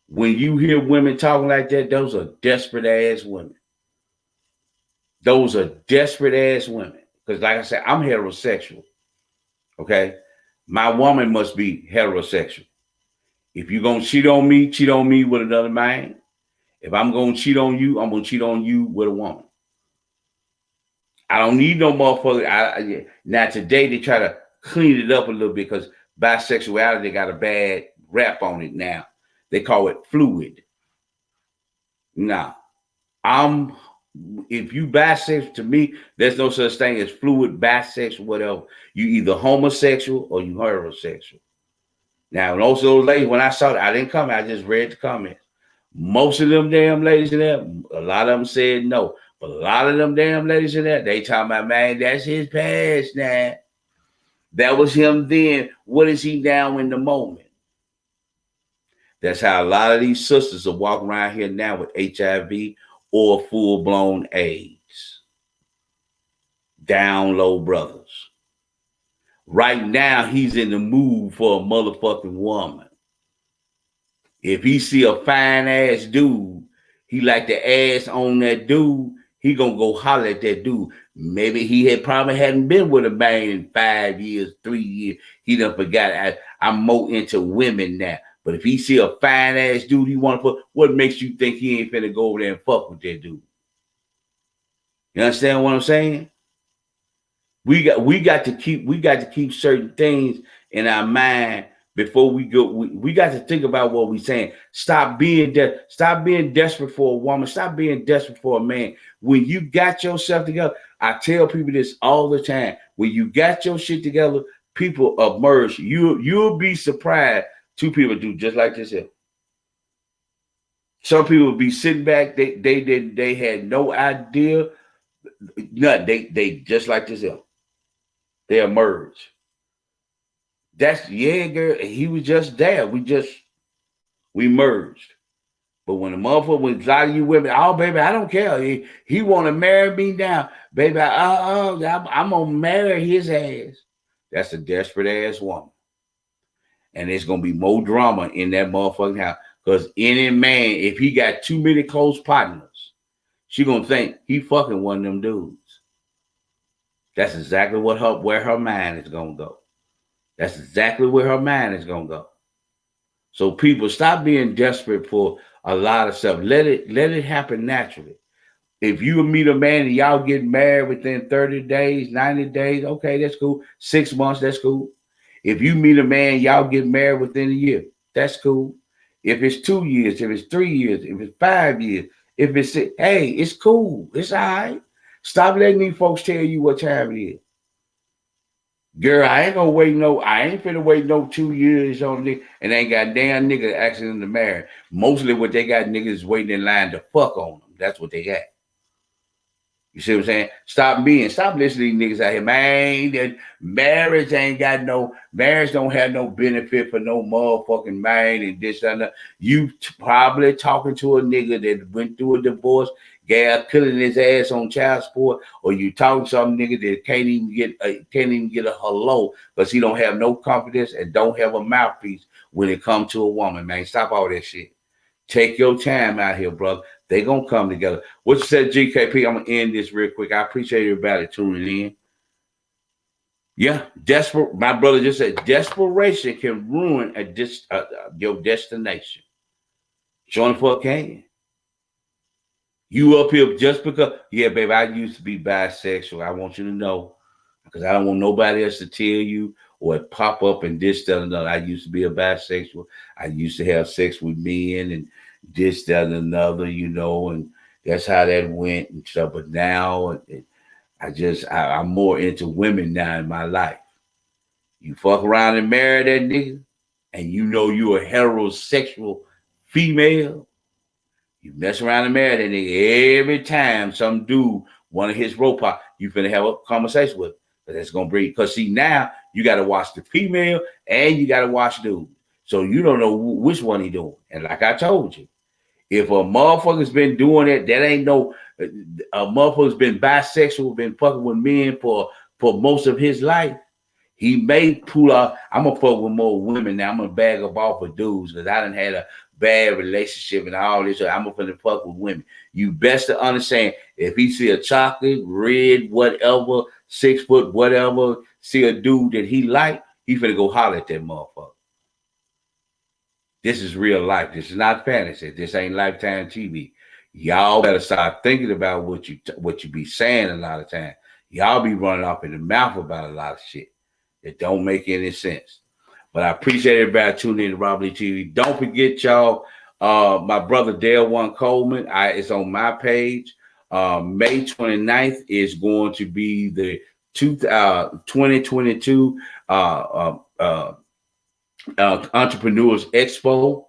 When you hear women talking like that, those are desperate ass women. Those are desperate ass women. Because like I said, I'm heterosexual. Okay? My woman must be heterosexual. If you're going to cheat on me with another man. If I'm going to cheat on you, I'm going to cheat on you with a woman. I don't need no motherfucker. Now today they try to clean it up a little bit because bisexuality got a bad rap on it now. They call it fluid. Now, if you bisexual, to me, there's no such thing as fluid, bisexual, whatever. You either homosexual or you heterosexual. Now, most of those ladies, when I saw it, I didn't comment. I just read the comments. Most of them damn ladies in there, a lot of them said no. But a lot of them damn ladies in there, they talking about, man, that's his past now. That was him then. What is he now in the moment? That's how a lot of these sisters are walking around here now with HIV or full-blown AIDS. Down low brothers. Right now, he's in the mood for a motherfucking woman. If he see a fine ass dude, he like the ass on that dude, he gonna go holler at that dude. Maybe he had probably hadn't been with a man in 5 years, 3 years. He done forgot. I'm more into women now. But if he see a fine ass dude he want to put, what makes you think he ain't finna go over there and fuck with that dude? You understand what I'm saying? We got to keep certain things in our mind before we go. We got to think about what we're saying. Stop being desperate for a woman. Stop being desperate for a man. When you got yourself together, I tell people this all the time. When you got your shit together, people emerge. You'll be surprised. Two people do just like this here. Some people be sitting back. They had no idea. Nothing. They just like this here. They emerge. That's girl. He was just there. We merged. But when the motherfucker was a lot of you women, oh baby, I don't care. He want to marry me now, baby. I'm gonna marry his ass. That's a desperate ass woman, and there's gonna be more drama in that motherfucking house. Because any man, if he got too many close partners, she gonna think he fucking one of them dudes. That's exactly where her mind is gonna go. That's exactly where her mind is gonna go. So people, stop being desperate for a lot of stuff. Let it happen naturally. If you meet a man and y'all get married within 30 days, 90 days, okay, that's cool. 6 months, that's cool. If you meet a man, y'all get married within a year, that's cool. If it's 2 years, if it's 3 years, if it's 5 years, if it's hey, it's cool. It's all right. Stop letting these folks tell you what time it is. Girl, I ain't finna wait no 2 years on this and ain't got damn nigga asking to marry. Mostly what they got niggas waiting in line to fuck on them. That's what they got. You see what I'm saying? Stop listening to these niggas out here. Man, that marriage don't have no benefit for no motherfucking man and this and that. You probably talking to a nigga that went through a divorce, killing his ass on child support, or you talking to some nigga that can't even get a hello because he don't have no confidence and don't have a mouthpiece when it comes to a woman, man. Stop all that shit. Take your time out here, brother. They gonna come together. What you said, GKP? I'm gonna end this real quick. I appreciate everybody tuning in. Yeah, my brother just said desperation can ruin your destination. Join the fuck can. You up here just because, yeah, baby, I used to be bisexual. I want you to know, because I don't want nobody else to tell you or pop up and this, that, and another. I used to be a bisexual. I used to have sex with men and this, that, and another, and that's how that went and stuff. But now I'm more into women now in my life. You fuck around and marry that nigga, and you a heterosexual female. You mess around and marry that nigga every time some dude want to hit rope pop, you finna have a conversation with him. But that's gonna bring, because see, now you gotta watch the female and you gotta watch dude. So you don't know which one he doing. And like I told you, if a motherfucker's been doing it, that ain't no a motherfucker's been bisexual, been fucking with men for most of his life. He may pull out, I'm gonna fuck with more women now. I'm gonna bag up off of dudes because I done had a bad relationship and all this. I'm gonna fuck with women. You best to understand, if he see a chocolate, red, whatever, 6 foot, whatever, see a dude that he like, he finna go holler at that motherfucker. This is real life. This is not fantasy. This ain't Lifetime TV. Y'all better start thinking about what you be saying a lot of times. Y'all be running off in the mouth about a lot of shit that don't make any sense. But I appreciate everybody tuning in to Rob Lee TV. Don't forget, y'all, my brother Dale One Coleman. It's on my page. May 29th is going to be the 2022 Entrepreneurs Expo.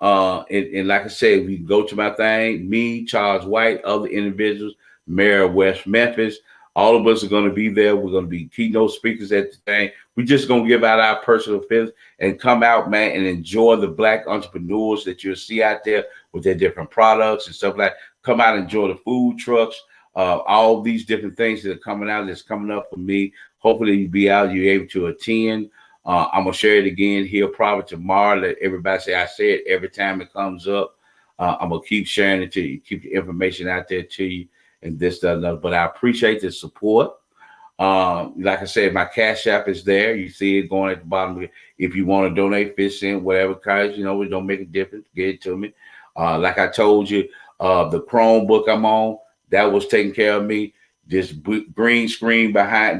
And like I said, we go to my thing, me, Charles White, other individuals, Mayor of West Memphis, All of us are going to be there. We're going to be keynote speakers at the thing. We're just going to give out our personal feelings and come out, man, and enjoy the Black entrepreneurs that you'll see out there with their different products and stuff like that. Come out and enjoy the food trucks, all these different things that are coming out, that's coming up for me. Hopefully you'll be out, you're able to attend. I'm going to share it again here probably tomorrow. Let everybody say I say it every time it comes up. I'm going to keep sharing it to you, keep the information out there to you and this, that, and other. But I appreciate the support. Like I said, my Cash App is there. You see it going at the bottom. If you want to donate 50 cents, whatever kind, it don't make a difference. Get it to me. Like I told you, the Chromebook I'm on, that was taking care of me. This green screen behind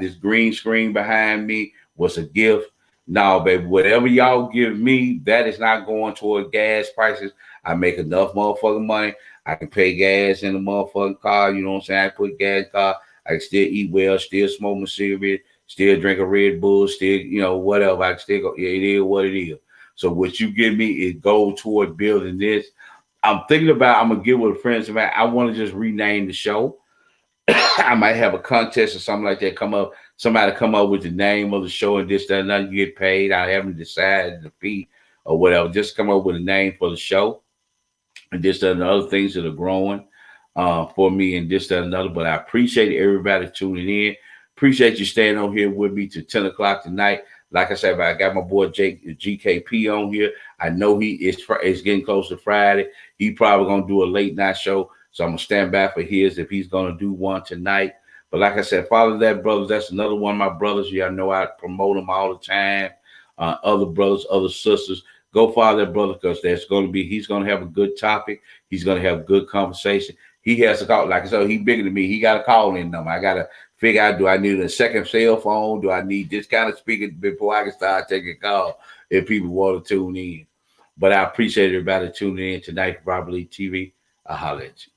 me was a gift. No, baby, whatever y'all give me, that is not going toward gas prices. I make enough motherfucking money. I can pay gas in the motherfucking car. You know what I'm saying? I put gas in the car. I can still eat well, still smoke my cigarette, still drink a Red Bull, still, whatever. I can still go, yeah, it is what it is. So what you give me, it goes toward building this. I'm thinking about, I'm going to get with friends about, I want to just rename the show. I might have a contest or something like that somebody come up with the name of the show and this, that, and that, you get paid. I haven't decided the fee or whatever. Just come up with a name for the show and this, that, and the other things that are growing for me and this, that, and another. But I appreciate everybody tuning in. Appreciate you staying on here with me till 10 o'clock tonight. Like I said, I got my boy GKP on here. I know it's getting close to Friday. He probably going to do a late night show. So I'm going to stand back for his if he's going to do one tonight. But like I said, follow that, brothers. That's another one of my brothers. Y'all know I promote them all the time. Other brothers, other sisters. Go follow that brother because he's going to have a good topic. He's going to have good conversation. He has to call. Like I said, he's bigger than me. He got a call-in number. I got to figure out, do I need a second cell phone? Do I need this kind of speaker before I can start taking calls if people want to tune in? But I appreciate everybody tuning in tonight for Robert Lee TV. I'll holler at you.